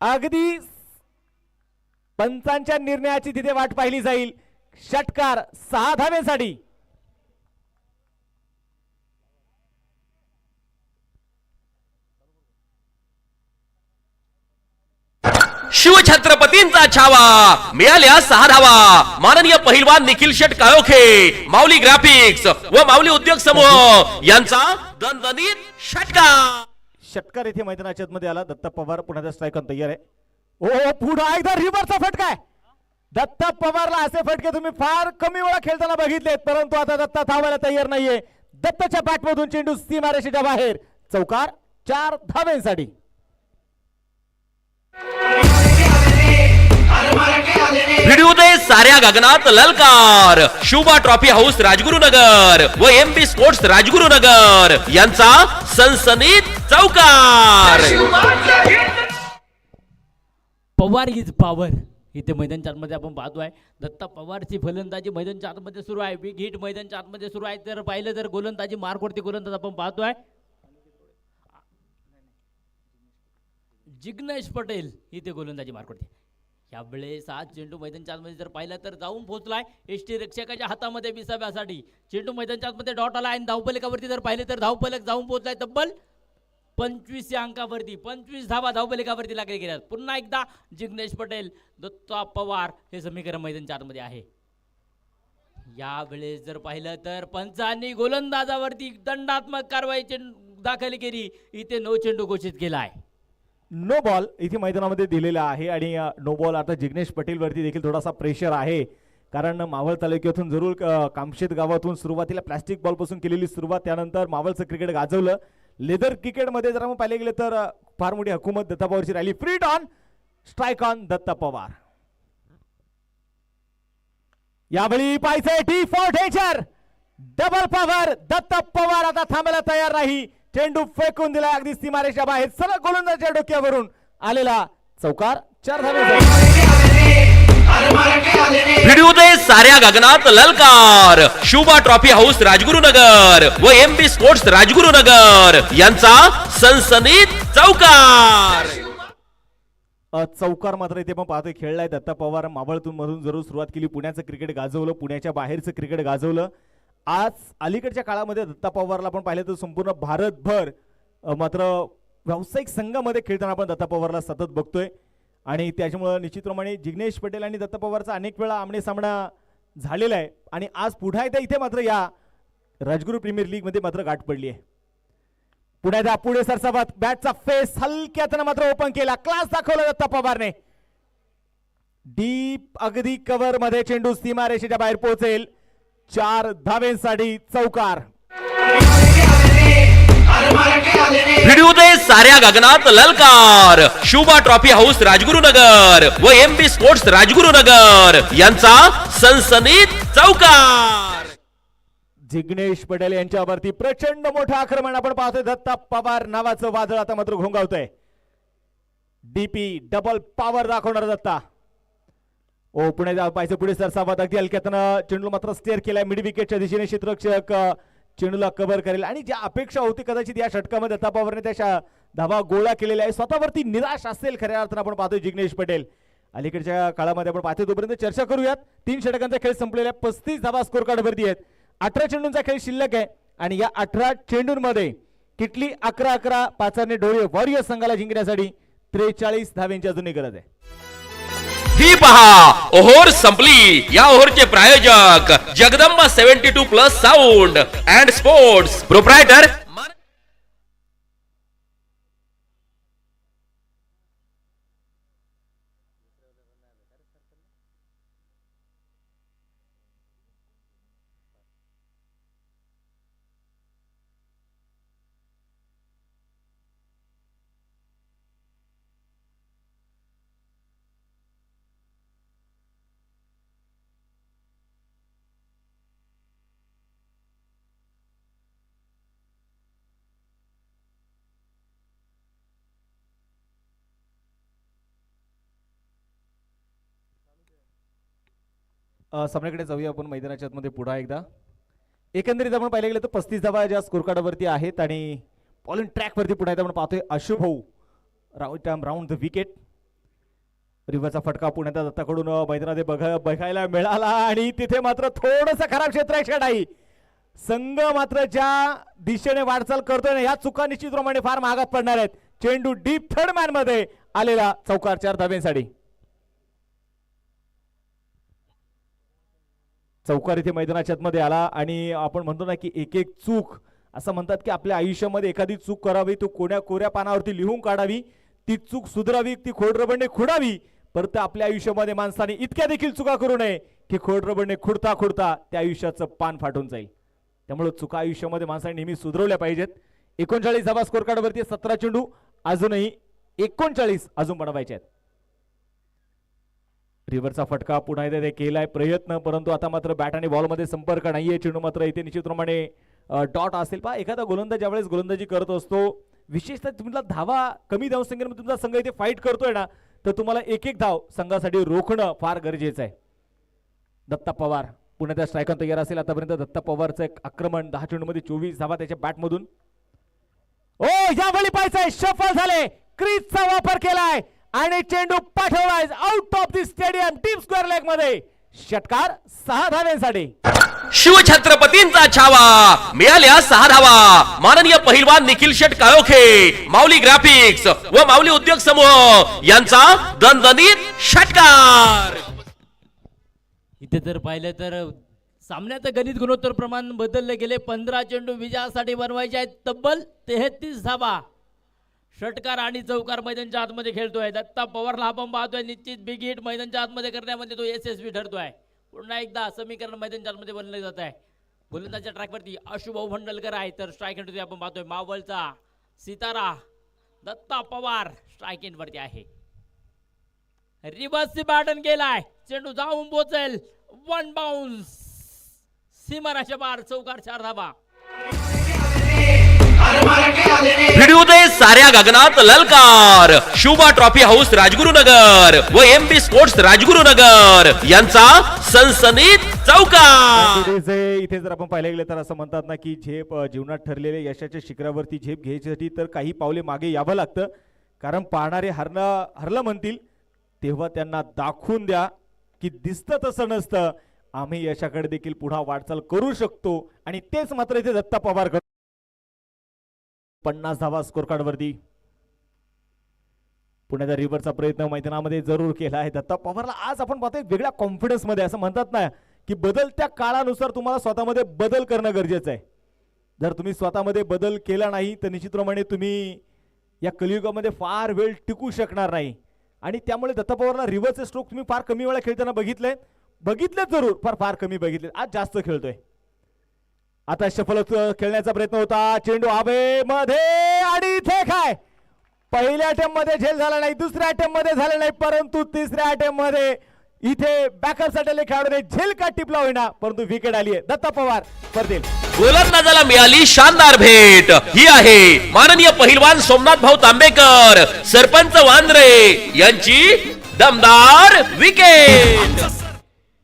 अगदी पंचांच्या निर्णयाची तिथे वाट पाहिली जाईल. षटकार 6 धावेसाठी. शिवछत्रपतींचा छावा, मिळाल्या 6 धावा. माननीय पहिलवान निखिल शेट काळोखे, माऊली ग्राफिक्स व माऊली उद्योग समूह यांचा दणदणीत षटकार. षटकार येथे मैदानाच्या मध्ये आला. दत्ता पवार पुन्हा स्ट्राईक ऑन तयार आहे. ओ पुन्हा एकदा रिव्हर्सचा फटका आहे. दत्ता पवारला असे फटके तुम्ही फार कमी वेळा खेळताना बघितलेत, परंतु आता दत्ता धावायला तयार नाहीये. दत्ताच्या बॅटमधून चेंडू सीमारेषेच्या बाहेर. चौकार 4 धावेसाठी. व्हिडिओ दे साऱ्या गगनात ललकार. शुभा ट्रॉफी हाऊस राजगुरुनगर व एमबी स्पोर्ट्स राजगुरुनगर यांचा सनसनीत चौकार. Pawar is power. इथे मैदानच्या आतमध्ये आपण पाहतोय दत्ता पवारची फलंदाजी मैदानच्या आतमध्ये सुरू आहे. बिग हिट मैदानच्या आतमध्ये सुरू आहे. तर पाहिलं तर गोलंदाजी मार्कवरती गोलंदाज आपण पाहतोय जिग्नेश पटेल. इथे गोलंदाजी मार्कवरती यावेळेस आज चेंडू मैदानच्या आतमध्ये जर पाहिलं तर जाऊन पोहोचलाय एसटी रक्षकाच्या हातामध्ये विसाव्यासाठी. चेंडू मैदानच्या आतमध्ये डॉट आला आणि धावफलकावरती जर पाहिलं तर धावफलक जाऊन पोहोचलाय तब्बल 25 अंकावरती. 25 धावा धावफलकावरती लागले गेल्यात. पुन्हा एकदा जिग्नेश पटेल, दत्ता पवार हे समीकरण मैदानच्या आतमध्ये आहे. यावेळेस जर पाहिलं तर पंचांनी गोलंदाजावरती दंडात्मक कारवाई दाखल केली. इथे नो चेंडू घोषित केलाय. नो बॉल इथे मैदानामध्ये दिलेला आहे. आणि नो बॉल आता जिग्नेश पटेल वरती देखील थोडासा प्रेशर आहे. कारण मावळ तालुक्यातून जरूर कामशेत गावातून सुरुवातीला प्लास्टिक बॉल पासून केलेली सुरुवात, त्यानंतर मावळचं क्रिकेट गाजवलं. लेदर क्रिकेटमध्ये जर आपण पाहिले गेले तर फार मोठी हुकूमत दत्ता पवारची राहिली. Free on strike on Datta Pawar. यावेळी पाहिजे T for danger. Double power. Datta Pawar आता थांबायला तयार नाही. चेंडू फेकून दिला अगदी सीमारेषा बाहेर. सरळ गोलंदाजाच्या डोक्यावरून आलेला चौकार. 4 धावे. व्हिडिओ दे साऱ्या गगनात ललकार. शुभा ट्रॉफी हाऊस राजगुरुनगर व एमबी स्पोर्ट्स राजगुरुनगर यांचा सनसनीत चौकार. चौकार मात्र इथे पण पाहतोय खेळलाय दत्ता पवार. मावळतून मधून जरूर सुरुवात केली. पुण्याचं क्रिकेट गाजवलं, पुण्याच्या बाहेरचं क्रिकेट गाजवलं. आज अलीकडच्या काळामध्ये दत्ता पवारला आपण पाहिलं तर संपूर्ण भारतभर मात्र व्यावसायिक संघामध्ये खेळताना आपण दत्ता पवारला सतत बघतोय. आणि त्याच्यामुळं निश्चितप्रमाणे जिग्नेश पटेल आणि दत्ता पवारचा अनेक वेळा आमने सामना झालेला आहे. आणि आज पुन्हा एकदा इथे मात्र या राजगुरू प्रीमियर लीग मध्ये मात्र गाठ पडली आहे. पुढे सरसावत बॅटचा फेस हलक्यातनं मात्र ओपन केला. क्लास दाखवला दत्ता पवारने. डीप अगदी कव्हर मध्ये चेंडू सीमारेषेच्या बाहेर पोहोचेल. 4 धावेंसाठी चौकार. व्हिडिओ दे साऱ्या गगनात ललकार. शुभा ट्रॉफी हाऊस राजगुरुनगर व एमबी स्पोर्ट्स राजगुरुनगर यांचा सनसनीत चौकार. जिग्नेश पटेल यांच्यावरती प्रचंड मोठं आक्रमण आपण पाहतोय. दत्ता पवार नावाचं वादळ आता मात्र घोंगावतंय. डीपी डबल पॉवर दाखवणार दत्ता. ओ पुणे पाहिजे पुढे सरसावत अगदी हलक्यातनं चेंडू मात्र स्टेअर केलाय मिड विकेटच्या दिशेने. क्षेत्ररक्षक चेंडूला कव्हर करेल आणि ज्या अपेक्षा होती कदाचित या षटकामध्ये दत्ता पवारने त्या धावा गोळा केलेल्या आहे. स्वतःवरती निराश असेल खऱ्या अर्थानं आपण पाहतोय जिग्नेश पटेल. अलीकडच्या काळामध्ये आपण पाहतोय. तोपर्यंत चर्चा करूयात. 3 षटकांचा खेळ संपलेला 35 धावा स्कोर कार्ड वरती आहेत. 18 चेंडूंचा खेळ शिल्लक आहे. आणि या 18 चेंडूंमध्ये किटली 11-11 पाचारने डोळे वॉरियर संघाला जिंकण्यासाठी 43 धावेंची अजूनही गरज आहे. ही पहा ओहोर संपली. या ओहोरचे प्रायोजक Jagdamba 72+ sound and sports proprietor सामन्याकडे जाऊया आपण मैदानाच्या आतमध्ये पुन्हा एकदा. एकंदरीत आपण पाहिलं गेलं तर 35 धावा ज्या स्कोर कार्डावरती आहेत आणि बॉलिंग ट्रॅकवरती पुन्हा एकदा आपण पाहतोय अशुभ भाऊ राऊंड द विकेट. रिव्हरचा फटका पुण्याच्या दत्ताकडून मैदानामध्ये बघायला मिळाला आणि तिथे मात्र थोडंसं खराब क्षेत्ररक्षण आहे. संघ मात्र ज्या दिशेने वाटचाल करतोय ना, या चुका निश्चितप्रमाणे फार महागात पडणार आहेत. चेंडू डीप थर्ड मॅन मध्ये आलेला चौकार 4 धाब्यांसाठी. चौकार इथे मैदानाच्या आतमध्ये आला आणि आपण म्हणतो ना की एक एक चूक, असं म्हणतात की आपल्या आयुष्यामध्ये एखादी चूक करावी तो कोऱ्या पानावरती लिहून काढावी, ती चूक सुधारावी, ती खोडरबडणे खुडावी. परत आपल्या आयुष्यामध्ये माणसाने इतक्या देखील चुका करू नये की खोडरबडणे खुडता खुडता त्या आयुष्याचं पान फाटून जाईल. त्यामुळे चुका आयुष्यामध्ये माणसाने नेहमी सुधारवल्या पाहिजेत. 39 धावा स्कोर कार्डवरती 17 चेंडू, अजूनही 39 अजून बनवायचे आहेत. रिव्हरचा फटका पुन्हा एकदा केलाय प्रयत्न, परंतु आता मात्र बॅट आणि बॉल मध्ये संपर्क नाहीये. चेंडू मात्र इथे निश्चितप्रमाणे डॉट असेल. पहा, एखादा गोलंदाज ज्यावेळेस गोलंदाजी करत असतो, विशेषतः तुम्हाला धावा कमी धाव संख्येमध्ये तुमचा संघ इथे फाईट करतोय ना, तर तुम्हाला एक एक धाव संघासाठी रोखणं फार गरजेचं आहे. दत्ता पवार पुण्याचा स्ट्रायकर तयार असेल. आतापर्यंत दत्ता पवारचं एक आक्रमण 10 चेंडूमध्ये 24 धावा त्याच्या बॅटमधून. ओ यावेळी पाहायचंय, शफल झाले, क्रीजचा वापर केलाय आणि चेंडू पाठवलाय out of the stadium deep square leg मध्ये. षटकार 6 धाव्यांसाठी. शिवछत्रपतींचा छावा, मिळाल्या 6 धावा. माननीय पहिलवान निखिल शेट काळोखे, माऊली ग्राफिक्स व माऊली उद्योग समूह यांचा दणदणीत षटकार. इथे जर पाहिलं तर सामन्याचं गणित गुणोत्तर प्रमाण बदलले गेले. 15 चेंडू विजयासाठी बनवायचे आहेत. तब्बल 33 धावा. षटकार आणि चौकार मैदानच्या आतमध्ये खेळतोय. दत्ता पवारला आपण पाहतोय, निश्चित बिग हिट मैदानच्या आतमध्ये करण्यामध्ये तो यशस्वी ठरतोय. पुन्हा एकदा समीकरण मैदानच्या आतमध्ये बनले जात आहे. गोलंदाजच्या ट्रॅकवरती अशुभाऊ भंडलकर आहे, तर स्ट्राईक एंड आपण पाहतोय मावळचा सितारा दत्ता पवार स्ट्राईक एंड वरती आहे. रिव्हर्स बॅटन गेलाय, चेंडू जाऊन पोहोचेल. 1 बाउन्स, सीमारेषा पार, चौकार 4 धावा. भिडू दे साऱ्या गगनात ललकार. शुभा ट्रॉफी हाऊस राजगुरुनगर व एमबी स्पोर्ट्स राजगुरुनगर यांचा सनसनीत चौकार. इथे जर आपण पाहायला गेलं तर असं म्हणतात ना की झेप जीवनात ठरलेल्या यशाच्या शिखरावरती झेप घ्यायसाठी तर काही पावले मागे यावं लागतं. कारण पाहणारे हरलं म्हणतील तेव्हा त्यांना दाखवून द्या की दिसतं तसं नसतं, आम्ही यशाकडे देखील पुढे वाटचाल करू शकतो. आणि तेच मात्र इथे दत्ता पवार 50 धावा स्कोर कार्डवरती. पुण्याचा रिव्हरचा प्रयत्न मैदानामध्ये जरूर केला आहे. दत्ता पवारला आज आपण पाहतोय वेगळ्या कॉन्फिडन्स मध्ये. असं म्हणतात ना की बदलत्या काळानुसार तुम्हाला स्वतःमध्ये बदल करणं गरजेचं आहे. जर तुम्ही स्वतःमध्ये बदल केला नाही तर निश्चितप्रमाणे तुम्ही या कलियुगामध्ये फार वेळ टिकू शकणार नाही. आणि त्यामुळे दत्ता पवारला रिव्हरचे स्ट्रोक तुम्ही फार कमी वेळा खेळताना बघितले जरूर, फार कमी बघितले. आज जास्त खेळतोय. आता शफल खेळण्याचा प्रयत्न होता, चेंडू हवे मध्ये आणि इथे काय पहिल्या अटेम्प्ट मध्ये झेल झाला नाही, दुसऱ्या अटेम्प्ट मध्ये झाला नाही, परंतु तिसऱ्या अटेम्प्ट मध्ये इथे बॅकर साठी खेळाडूने झेल का टिपला होईना, परंतु विकेट आली आहे. दत्ता पवार परदेल. गोलंदाजाला मिळाली शानदार भेट. ही आहे माननीय पहिलवान सोमनाथ भाऊ तांबेकर, सरपंच वांद्रे यांची दमदार विकेट.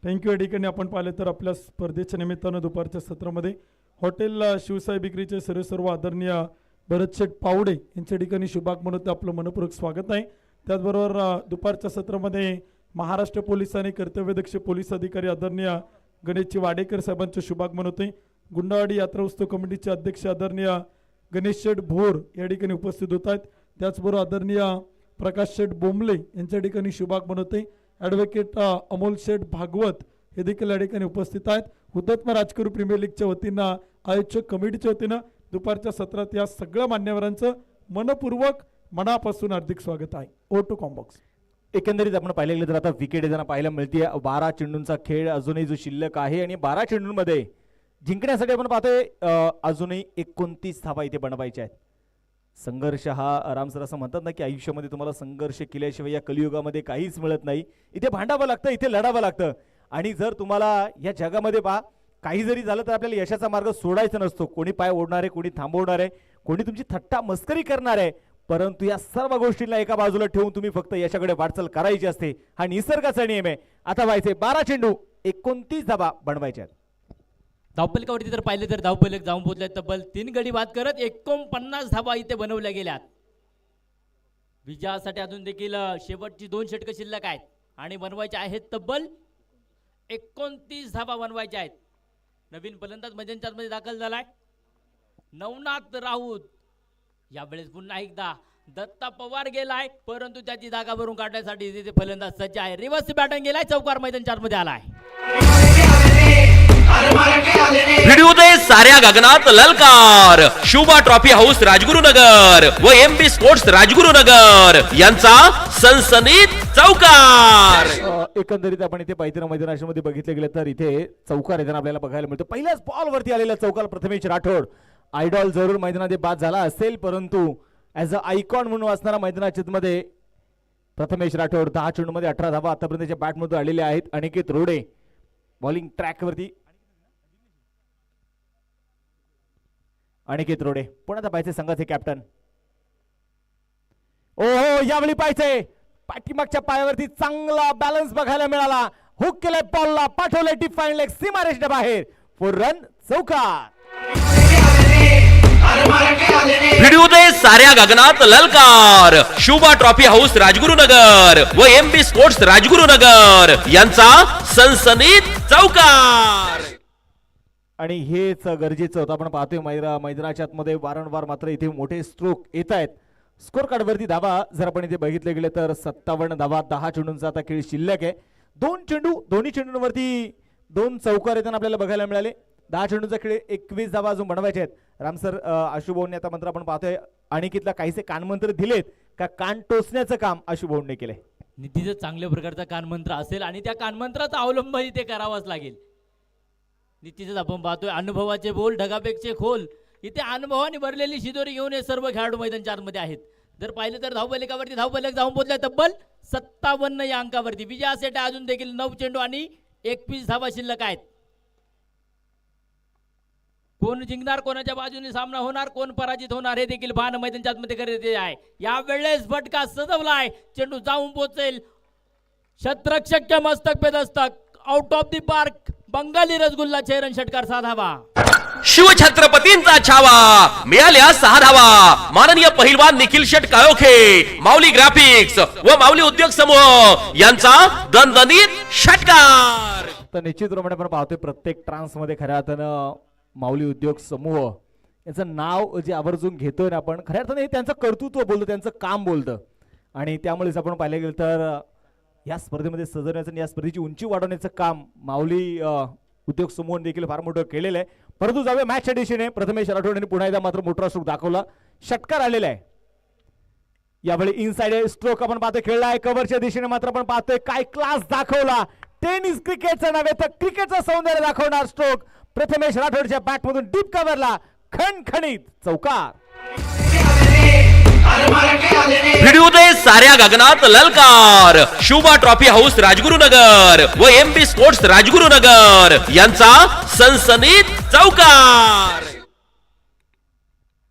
थँक्यू. या ठिकाणी आपण पाहिलं तर आपल्या स्पर्धेच्या निमित्तानं दुपारच्या सत्रामध्ये हॉटेल शिवसाई बेकरीचे सर्व आदरणीय भरतशेठ पावडे यांच्या ठिकाणी शुभागमनात आपलं मनपूर्वक स्वागत आहे. त्याचबरोबर दुपारच्या सत्रामध्ये महाराष्ट्र पोलीस आणि कर्तव्यदक्ष पोलीस अधिकारी आदरणीय गणेशजी वाडेकर साहेबांचे शुभागमन होते. गुंडावाडी यात्रा उत्सव कमिटीचे अध्यक्ष आदरणीय गणेश शेठ भोर या ठिकाणी उपस्थित होत आहेत. त्याचबरोबर आदरणीय प्रकाश शेठ बोंबले यांच्या ठिकाणी शुभागमन होते. ॲडव्होकेट अमोल शेठ भागवत हे देखील या ठिकाणी उपस्थित आहेत. हुतात्मा राजकरू प्रीमियर लीगच्या वतीनं आयोजक कमिटीच्या वतीनं दुपारच्या सत्रात या सगळ्या मान्यवरांचं मनपूर्वक मनापासून हार्दिक स्वागत आहे. Oh to combox. एकंदरीत आपण पाहिलं गेलं तर आता विकेट येताना पाहायला मिळते. 12 चेंडूंचा खेळ अजूनही जो शिल्लक आहे आणि 12 चेंडूंमध्ये जिंकण्यासाठी आपण पाहतोय अजूनही 29 धावा इथे बनवायच्या आहेत. संघर्ष हा आरामसर असं म्हणतात ना की आयुष्यामध्ये तुम्हाला संघर्ष केल्याशिवाय या कलियुगामध्ये काहीच मिळत नाही. इथे भांडावं लागतं, इथे लढावं लागतं. आणि जर तुम्हाला या जगामध्ये काही जरी झालं तर आपल्याला यशाचा मार्ग सोडायचा नसतो. कोणी पाय ओढणार आहे, कोणी थांबवणार आहे, कोणी तुमची थट्टा मस्करी करणार आहे, परंतु या सर्व गोष्टींना एका बाजूला ठेवून तुम्ही फक्त यशाकडे वाटचाल करायची असते. हा निसर्गाचा नियम आहे. आता व्हायचे 12 चेंडू 29 धावा बनवायच्या आहेत. धावपलकावरती जर पाहिलं तर धावपलक जाऊन पोहोचले तब्बल 3 गडी बाद करत 49 धावा इथे बनवल्या गेल्यात. विजयासाठी अजून देखील शेवटची 2 षटकं शिल्लक आहेत आणि बनवायचे आहेत तब्बल 29 धावा बनवायच्या आहेत. नवीन फलंदाज मैदानाच्या मध्ये दाखल झालाय नवनाथ राऊत. यावेळेस पुन्हा एकदा दत्ता पवार गेलाय, परंतु त्याची जागा भरून काढण्यासाठी तिथे फलंदाज सज्ज आहे. रिव्हर्स बॅटन गेलाय, चौकार मैदानाच्या मध्ये आलाय. भिडूदे साऱ्या गगनात ललकार. शुभा ट्रॉफी हाऊस राजगुरुनगर व एमबी स्पोर्ट्स राजगुरुनगर यांचा सनसनीत चौकार. एकंदरीत आपण इथे पायथ्याला मैदानामध्ये बघितले गेले तर इथे चौकार येताना आपल्याला बघायला मिळतो. पहिल्याच बॉल वरती आलेला चौकार प्रथमेश राठोड. आयडॉल जरूर मैदानामध्ये बाद झाला असेल, परंतु ॲज अ आयकॉन म्हणून असणारा मैदानाच्या मध्ये प्रथमेश राठोड 10 चेंडूमध्ये 18 धावा आतापर्यंतच्या बॅटमधून आलेले आहेत. अनिकेत रोडे बॉलिंग ट्रॅक वरती. अनिकेत रोडे पुन्हा पाहिजे संघाचे कॅप्टन. ओहो, यावेळी पाहिजे पाठीमागच्या पायावरती चांगला बॅलन्स बघायला मिळाला. हुक केलाय बॉलला, पाठवलंय डीप फाईन लेग सीमारेषच्या बाहेर. 4 रन चौकार. भिडूदे साऱ्या गगनात ललकार. शुभा ट्रॉफी हाऊस राजगुरुनगर व एमबी स्पोर्ट्स राजगुरुनगर यांचा सनसनीत चौकार. आणि हेच गरजेचं होतं. आपण पाहतोय मैदानाच्या आतमध्ये वारंवार मात्र इथे मोठे स्ट्रोक येत आहेत. स्कोर कार्ड वरती धावा जर आपण इथे बघितले गेले तर 57 धावा 10 चेंडूंचा आता खेळ शिल्लक आहे. दोन्ही चेंडूंवरती 2 चौकार येताना आपल्याला बघायला मिळाले. 10 चेंडूंचा खेळ 21 धावा अजून बनवायचे आहेत. रामसर आशुभाऊंनी आता मंत्र आपण पाहतोय अनिकेतला काहीसे कानमंत्र दिलेत का कान टोचण्याचं काम आशुभाऊंनी केलंय. नितीचं चांगल्या प्रकारचा कानमंत्र असेल आणि त्या कानमंत्राचा अवलंब इथे करावाच लागेल. नितीच आपण पाहतोय अनुभवाचे बोल ढगापेक्षा खोल. इथे अनुभवाने भरलेली शिदोरी घेऊन हे सर्व खेळाडू मैदानाच्या आतमध्ये आहेत. जर पाहिलं तर धावपलकावरती धावपलक जाऊन पोहोचलाय तब्बल 57 या अंकावरती. विजयासाठी अजून देखील 9 चेंडू आणि 21 धावा शिल्लक आहेत. कोण जिंकणार, कोणाच्या बाजूने सामना होणार, कोण पराजित होणार हे देखील पाहणं मैदानाच्या आतमध्ये गरजेचे आहे. यावेळेस फटका सजवलाय, चेंडू जाऊन पोहोचेल. शतरक्षक मस्तक पे Dastak, out of the park. Bengali rasgulla 6 run षटकार 6 धावा. शिवछत्रपतींचा छावा मिळाल्या 6 धावा. माननीय पहिलवान निखिल शेट काळोखे, माऊली ग्राफिक्स व माऊली उद्योग समूह यांचा दणदणीत षटकार. तर निश्चितप्रमाणे आपण पाहतोय प्रत्येक ट्रान्स मध्ये खऱ्या अर्थानं माऊली उद्योग समूह याचं नाव जे आवर्जून घेतोय ना आपण, खऱ्या अर्थाने हे त्यांचं कर्तृत्व बोलतं, त्यांचं काम बोलतं. आणि त्यामुळेच आपण पाहिलं गेलं तर या स्पर्धेमध्ये सजवण्याचं आणि या स्पर्धेची उंची वाढवण्याचं काम माऊली उद्योग समूहाने देखील फार मोठं केलेलं आहे. परंतु जाऊया मॅचच्या दिशेने. प्रथमेश राठोड यांनी पुन्हा एकदा मात्र मोठा स्ट्रोक दाखवला, षटकार आलेला आहे. यावेळी इनसाइड स्ट्रोक आपण पाहतोय खेळला आहे. कव्हरच्या दिशेने मात्र आपण पाहतोय काय क्लास दाखवला. टेनिस क्रिकेटचं नव्हे तर क्रिकेटचं सौंदर्य दाखवणार स्ट्रोक प्रथमेश राठोडच्या बॅटमधून डीप कव्हरला खणखणीत चौकार. भिडूदे साऱ्या गगनात ललकार. शुभा ट्रॉफी हाऊस राजगुरुनगर व एमबी स्पोर्ट्स राजगुरुनगर यांचा सनसनीत चौकार.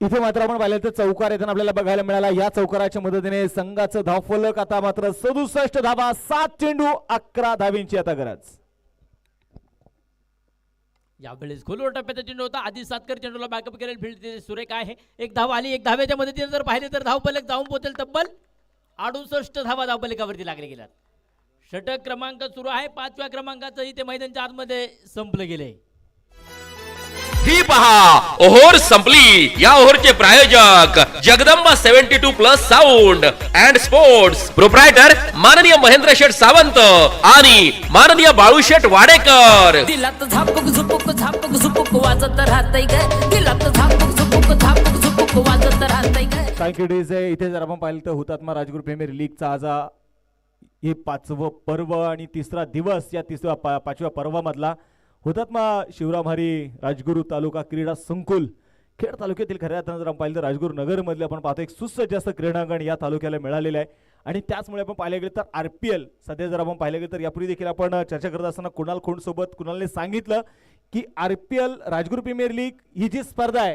इथे मात्र आपण पाहिलं तर चौकार येताना आपल्याला बघायला मिळाला. या चौकाराच्या मदतीने संघाचं धावफलक आता मात्र 67 धावा, 7 चेंडू 11 धावींची आता गरज. यावेळेस खोलवर टप्प्याचा चेंडू होता. आधी सातकर चेंडूला बॅकअप करेल. फील्ड सुरेख आहे. एक धावा आली. एक धाव्याच्या मदतीने जर पाहिले तर धावपलक जाऊन पोहोचेल तब्बल 68 धावा धावपलकावरती लागले गेल्यात. षटक क्रमांक सुरू आहे. 5व्या क्रमांकाचं इथे मैदानाच्या आतमध्ये संपलं गेले. ही पहा ओहोर संपली. या ओहोरचे प्रायोजक Jagdamba 72+ sound and sports proprietor माननीय महेंद्र शेठ सावंत आणि माननीय बाळू शेठ वाडेकर. दिलात झापूक झुपूक झापूक झुपूक वाजत राहतय ग. दिलात झापूक झुपूक झापूक झुपूक वाजत राहतय ग. Thank you DJ. इथे जर आपण पाहिलं तर हुतात्मा राजगुरू प्रीमियर लीगचा आज हे 5वं पर्व आणि 3रा दिवस. या 5व्या पर्वामधला हुतात्मा शिवराम हरी राजगुरू तालुका क्रीडा संकुल खेड तालुक्यातील खऱ्या अर्थानं जर आपण पाहिलं तर राजगुरू नगर मधले आपण पाहतो एक सुसज्ज असं क्रीडांगण या तालुक्याला मिळालेलं आहे. आणि त्याचमुळे आपण पाहिलं गेलं तर RPL सध्या जर आपण पाहिलं गेलं तर यापूर्वी देखील आपण चर्चा करत असताना कुणाल खोंड सोबत कुणालने सांगितलं की RPL राजगुरू प्रीमियर लीग ही जी स्पर्धा आहे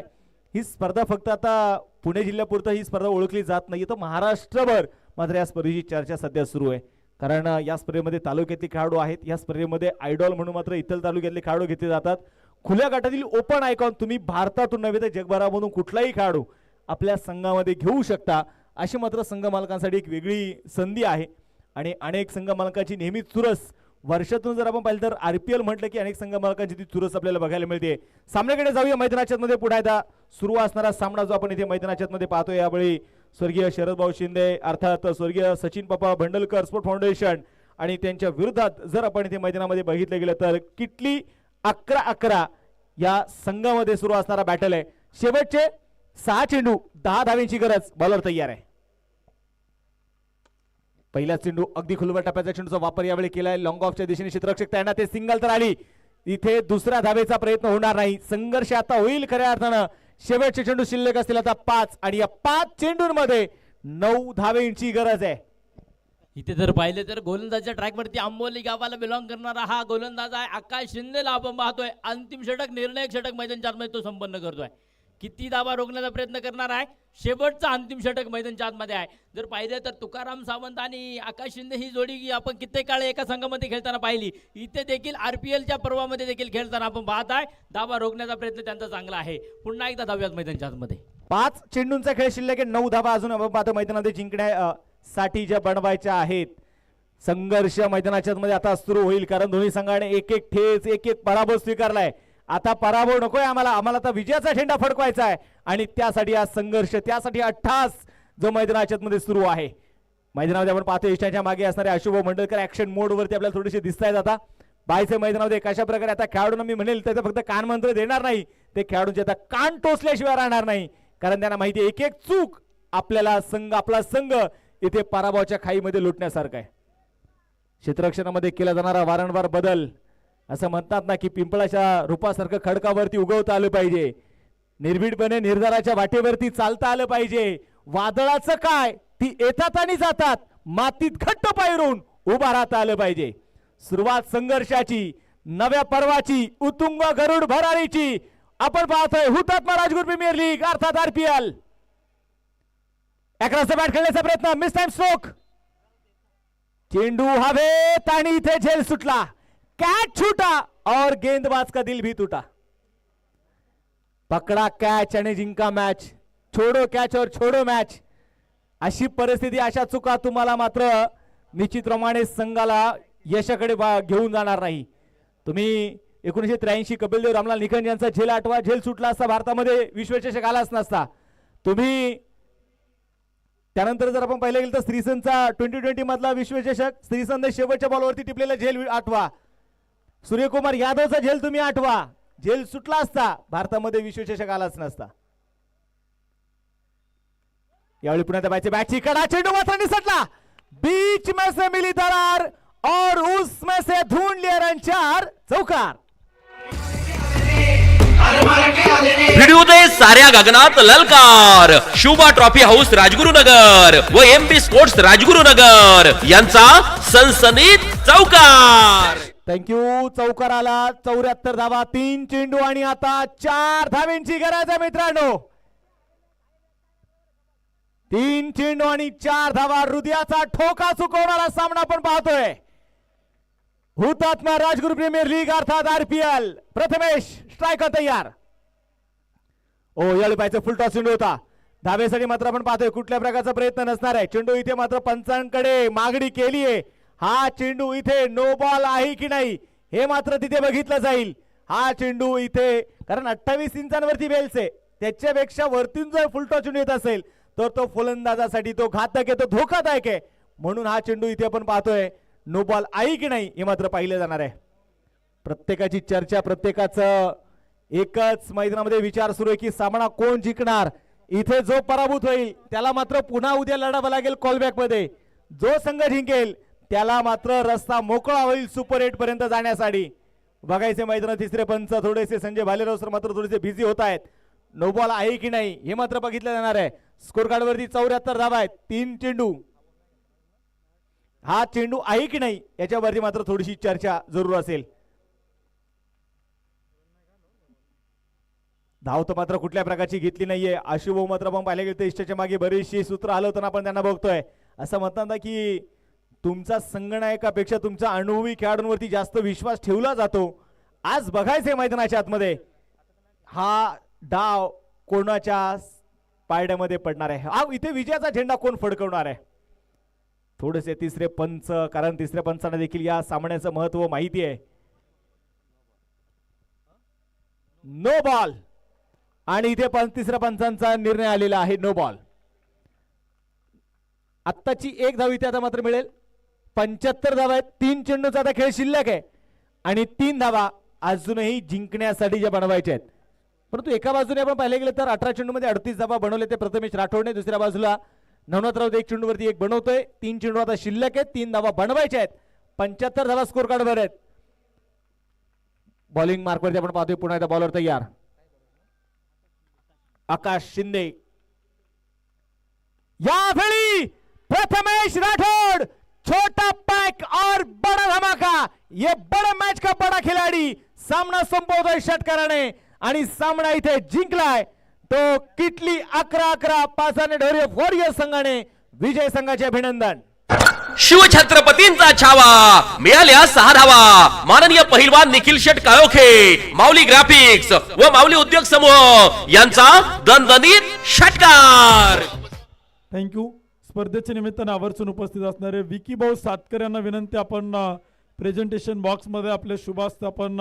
ही स्पर्धा फक्त आता पुणे जिल्ह्यापुरतं ही स्पर्धा ओळखली जात नाही तर महाराष्ट्रभर मात्र या स्पर्धेची चर्चा सध्या सुरू आहे. कारण या स्पर्धेमध्ये तालुक्यातले खेळाडू आहेत. या स्पर्धेमध्ये आयडॉल म्हणून मात्र इतर तालुक्यातले खेळाडू घेतले जातात. खुल्या गटातील ओपन आयकॉन तुम्ही भारतातून नव्हे तर जगभरामधून कुठलाही खेळाडू आपल्या संघामध्ये घेऊ शकता. अशी मात्र संघ मालकांसाठी एक वेगळी संधी आहे आणि अनेक संघ मालकांची नेहमीच चुरस वर्षातून जर आपण पाहिलं तर RPL म्हटलं की अनेक संघ मालकांची ती चुरस आपल्याला बघायला मिळते. सामन्याकडे जाऊया. मैदानाच्या मध्ये पुढे एकदा सुरू असणारा सामना जो आपण इथे मैदानाच्या मध्ये पाहतोय यावेळी स्वर्गीय शरदभाऊ शिंदे अर्थात स्वर्गीय सचिन पप्पा भंडलकर स्पोर्ट फाउंडेशन आणि त्यांच्या विरोधात जर आपण इथे मैदानामध्ये बघितलं गेलं तर किटली 11-11 या संघामध्ये सुरू असणारा बॅटल आहे. शेवटचे 6 चेंडू 10 धावेंची गरज. बॉलर तयार आहे. पहिला चेंडू अगदी खुलवर टप्प्याचा चेंडूचा वापर यावेळी केलाय. लॉंग ऑफच्या दिशेने क्षेत्ररक्षक त्यांना ते सिंगल तर आली. इथे दुसऱ्या धावेचा प्रयत्न होणार नाही. संघर्ष आता होईल खऱ्या अर्थानं. शेवटचे चेंडू शिल्लक असतील आता 5 आणि या 5 चेंडूंमध्ये 9 धावेंची गरज आहे. इथे जर पाहिले तर गोलंदाजच्या ट्रॅकवरती आंबोली गावाला बिलॉंग करणारा हा गोलंदाज आहे आकाश शिंदेला आपण पाहतोय. अंतिम षटक निर्णायक षटक मैदान 4 मध्ये तो संपन्न करतोय. किती धावा रोखण्याचा प्रयत्न करणार आहे. शेवटचा अंतिम षटक मैदान 4 मध्ये आहे. जर पाहिलं तर तुकाराम सावंत आणि आकाश शिंदे ही जोडी आपण कित्येक काळ एका संघामध्ये खेळताना पाहिली. इथे देखील RPLच्या पर्वामध्ये देखील खेळताना आपण पाहत आहे. धावा रोखण्याचा प्रयत्न त्यांचा चांगला आहे. पुन्हा एकदा धाव्यात मैदान 4 मध्ये 5 चेंडूंचा खेळ शिल्लक आहे. 9 धावा अजून आपण पाहतो मैदानामध्ये जिंकण्यासाठी ज्या बनवायच्या आहेत. संघर्ष मैदानाच्या मध्ये आता सुरू होईल कारण दोन्ही संघाने एक एक ठेच एक एक पराभव स्वीकारलाय. आता पराभव नकोय आम्हाला. आम्हाला आता विजयाचा झेंडा फडकवायचा आहे आणि त्यासाठी हा संघर्ष त्यासाठी हा ठास जो मैदानाच्या मध्ये सुरू आहे. मैदानामध्ये आपण पाहतो इष्टाच्या मागे असणारे अशुभ मंडलकर ऍक्शन मोड वरती आपल्याला थोडेसे दिसत आहेत. आता बायचे मैदानामध्ये कशा प्रकारे आता खेळाडूंना मी म्हणेल त्याचं फक्त कान मंत्र देणार नाही. ते खेळाडूंचे आता कान टोचल्याशिवाय राहणार नाही कारण त्यांना माहिती आहे एक एक चूक आपल्याला आपला संघ इथे पराभवाच्या खाईमध्ये लुटण्यासारखा आहे. क्षेत्ररक्षणामध्ये केला जाणारा वारंवार बदल असं म्हणतात ना की पिंपळाच्या रूपासारखं खडकावरती उगवता आलं पाहिजे. निर्भीडपणे निर्धाराच्या वाटेवरती चालता आलं पाहिजे. वादळाचं काय ती येतात आणि जातात. मातीत घट्ट पायरून उभा राहता आलं पाहिजे. सुरुवात संघर्षाची नव्या पर्वाची उत्तुंग गरुड भरारीची आपण पाहतोय हुतात्मा राजगुरू प्रीमियर लीग अर्थात RPL. 11 बॅट खेळण्याचा प्रयत्न मिस टाइम स्ट्रोक. चेंडू हवेत आणि इथे झेल सुटला. कैच छूटा और गेंदबाज का दिल भी टूटा. पकड़ा कैच आणि जिंका मॅच. छोडो कॅच और छोडो मॅच. अशी परिस्थिती अशा चुका तुम्हाला मात्र निश्चितप्रमाणे संघाला यशाकडे घेऊन जाणार नाही. तुम्ही 1983 कपिल देव रामलाल निखंज यांचा झेल आठवा. झेल सुटला असता भारतामध्ये विश्वचषक आलाच नसता. तुम्ही त्यानंतर जर आपण पाहिलं गेलं तर श्रीसंतचा 2020 मधला विश्वचषक श्रीसंत शेवटच्या बॉलवरती टिपलेला झेल आठवा. सूर्यकुमार यादवचा झेल तुम्ही आठवा. झेल सुटला असता भारतामध्ये विश्वचषक आलाच नसता. यावेळी पुन्हा त्या बॅटची कडा चेंडू मात्र निसटला. बीच में से मिली दरार और उसमें से ढूंढ लिया रन 4 चौकार. व्हिडिओ दे साऱ्या गगनात ललकार. शुभा ट्रॉफी हाऊस राजगुरुनगर व MP स्पोर्ट्स राजगुरुनगर यांचा सनसनीत चौकार. थँक्यू. चौकार आला. 74 धावा 3 चेंडू आणि आता 4 धावेंची गरज आहे मित्रांनो. 3 चेंडू आणि 4 धावा. हृदयाचा ठोका चुकवणारा सामना आपण पाहतोय. हुतात्मा राजगुरू प्रीमियर लीग अर्थात RPL. प्रथमेश स्ट्रायकर तयार. ओ यावेळी पाहिजे फुल टॉस चेंडू होता. धावेसाठी मात्र आपण पाहतोय कुठल्या प्रकारचा प्रयत्न नसणार आहे. चेंडू इथे मात्र पंचांकडे मागणी केली आहे. हा चेंडू इथे नो बॉल आहे की नाही हे मात्र तिथे बघितलं जाईल. हा चेंडू इथे कारण 28 इंचांवरती बेल्स आहे. त्याच्यापेक्षा वरतून जर फुलटॉस चेंडू येत असेल तर तो फलंदाजासाठी तो घातक आहे तो धोकादायक आहे. म्हणून हा चेंडू इथे आपण पाहतोय. नो बॉल आहे की नाही हे मात्र पाहिलं जाणार आहे. प्रत्येकाची चर्चा प्रत्येकाचं एकच मैदानामध्ये विचार सुरू आहे की सामना कोण जिंकणार. इथे जो पराभूत होईल त्याला मात्र पुन्हा उद्या लढावं लागेल कॉलबॅक मध्ये. जो संघ जिंकेल त्याला मात्र रस्ता मोकळा होईल सुपर 8 पर्यंत जाण्यासाठी. बघायचे मैदानात तिसरे पंच थोडेसे संजय भालेराव सर मात्र थोडेसे बिझी होत आहेत. नो बॉल आहे की नाही हे मात्र बघितलं जाणार आहे. स्कोर कार्ड वरती 74 धावा आहेत. 3 चेंडू. हा चेंडू आहे की नाही याच्यावरती मात्र थोडीशी चर्चा जरूर असेल. धाव तर मात्र कुठल्या प्रकारची घेतली नाहीये. आशुभाऊ मात्र आपण पाहिले गेले तर इष्टाच्या मागे बरीचशी सूत्र हलवताना आपण त्यांना बघतोय. असं म्हणतात ना की तुमचा संगणकापेक्षा तुमचा अनुभवी खेळाडूंवरती जास्त विश्वास ठेवला जातो. आज बघायचंय मैदानाच्या आतमध्ये हा डाव कोणाच्या पायड्यामध्ये पडणार आहे. हा इथे विजयाचा झेंडा कोण फडकवणार आहे. थोडेसे तिसरे पंच, कारण तिसऱ्या पंचांना देखील या सामन्याचं महत्व माहिती आहे. नो बॉल आणि इथे तिसऱ्या पंचांचा निर्णय आलेला आहे नो बॉल. आत्ताची एक धाव इथे आता मात्र मिळेल. 75 धावा आहेत. 3 चेंडूचा आता खेळ शिल्लक आहे आणि 3 धावा अजूनही जिंकण्यासाठी ज्या बनवायच्या आहेत. परंतु एका बाजूने आपण पाहिले गेले तर 18 चेंडूमध्ये 38 धावा बनवले ते प्रथमेश राठोडने. दुसऱ्या बाजूला नवनाथ राऊत 1 चेंडूवरती 1 बनवतोय. 3 चेंडू आता शिल्लक आहेत. 3 धावा बनवायच्या आहेत. 75 धावा स्कोर कार्डवर आहेत. बॉलिंग मार्कवरती आपण पाहतोय पुन्हा एकदा बॉलर तयार आकाश शिंदे. यावेळी प्रथमेश राठौड़ छोटा पैक और बड़ा धमाका. ये बड़ा मैच का बड़ा खिलाड़ी सामना संपवतोय षटकाराने आणि सामना इथे जिंकलाय तो किटली 11-11 पासाने ढोरे वॉरियर संघाने. विजय संघाचे अभिनंदन. शिवछत्रपतींचा छावा मिळाल्या 6 धावा. माननीय पहिलवान निखिल शेट काळोखे, माऊली ग्राफिक्स व माऊली उद्योग समूह यांचा दणदणीत षटकार. थँक्यू. स्पर्धेच्या निमित्ताने आवर्जून उपस्थित असणारे विकी भाऊ सातकर यांना विनंती, आपण प्रेझेंटेशन बॉक्समध्ये आपले शुभास्ते आपण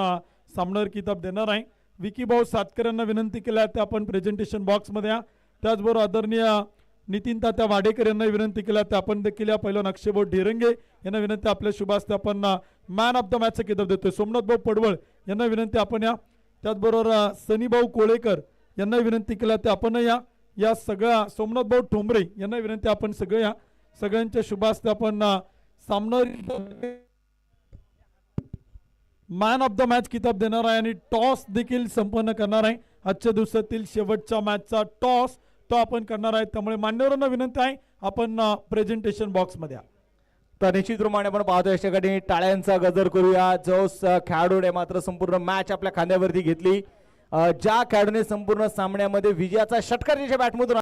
सामनावीर किताब देणार आहे. विकी भाऊ सातकर यांना विनंती केल्या त्या आपण प्रेझेंटेशन बॉक्समध्ये या. त्याचबरोबर आदरणीय नितीन तात्या वाडेकर यांना विनंती केल्या त्या आपण देखील या. पहिलं अक्षयभाऊ ढेरंगे यांना विनंती आपल्या शुभास्ते आपण मॅन ऑफ द मॅचचा किताब देतोय. सोमनाथ भाऊ पडवळ यांना विनंती आपण या. त्याचबरोबर सनीभाऊ कोळेकर यांना विनंती केल्या त्या आपण या सगळ्या. सोमनाथ भाऊ ठोंबरे यांना विनंती आपण सगळं या. सगळ्यांच्या शुभास्ते आपण सामनावीर मॅन ऑफ द मॅच किताब देणार आहे आणि टॉस देखील संपन्न करणार आहे. आजच्या दिवसातील शेवटच्या मॅचचा टॉस तो आपण करणार आहे. त्यामुळे मान्यवरांना विनंती आहे आपण प्रेझेंटेशन बॉक्समध्ये या. तर निश्चितप्रमाणे आपण पाहतोय अशा ठिकाणी टाळ्यांचा गजर करूया. जो खेळाडूने मात्र संपूर्ण मॅच आपल्या खांद्यावरती घेतली, ज्या खेळाडूने संपूर्ण सामन्यामध्ये विजयाचा षटकार ज्याच्या बॅटमधून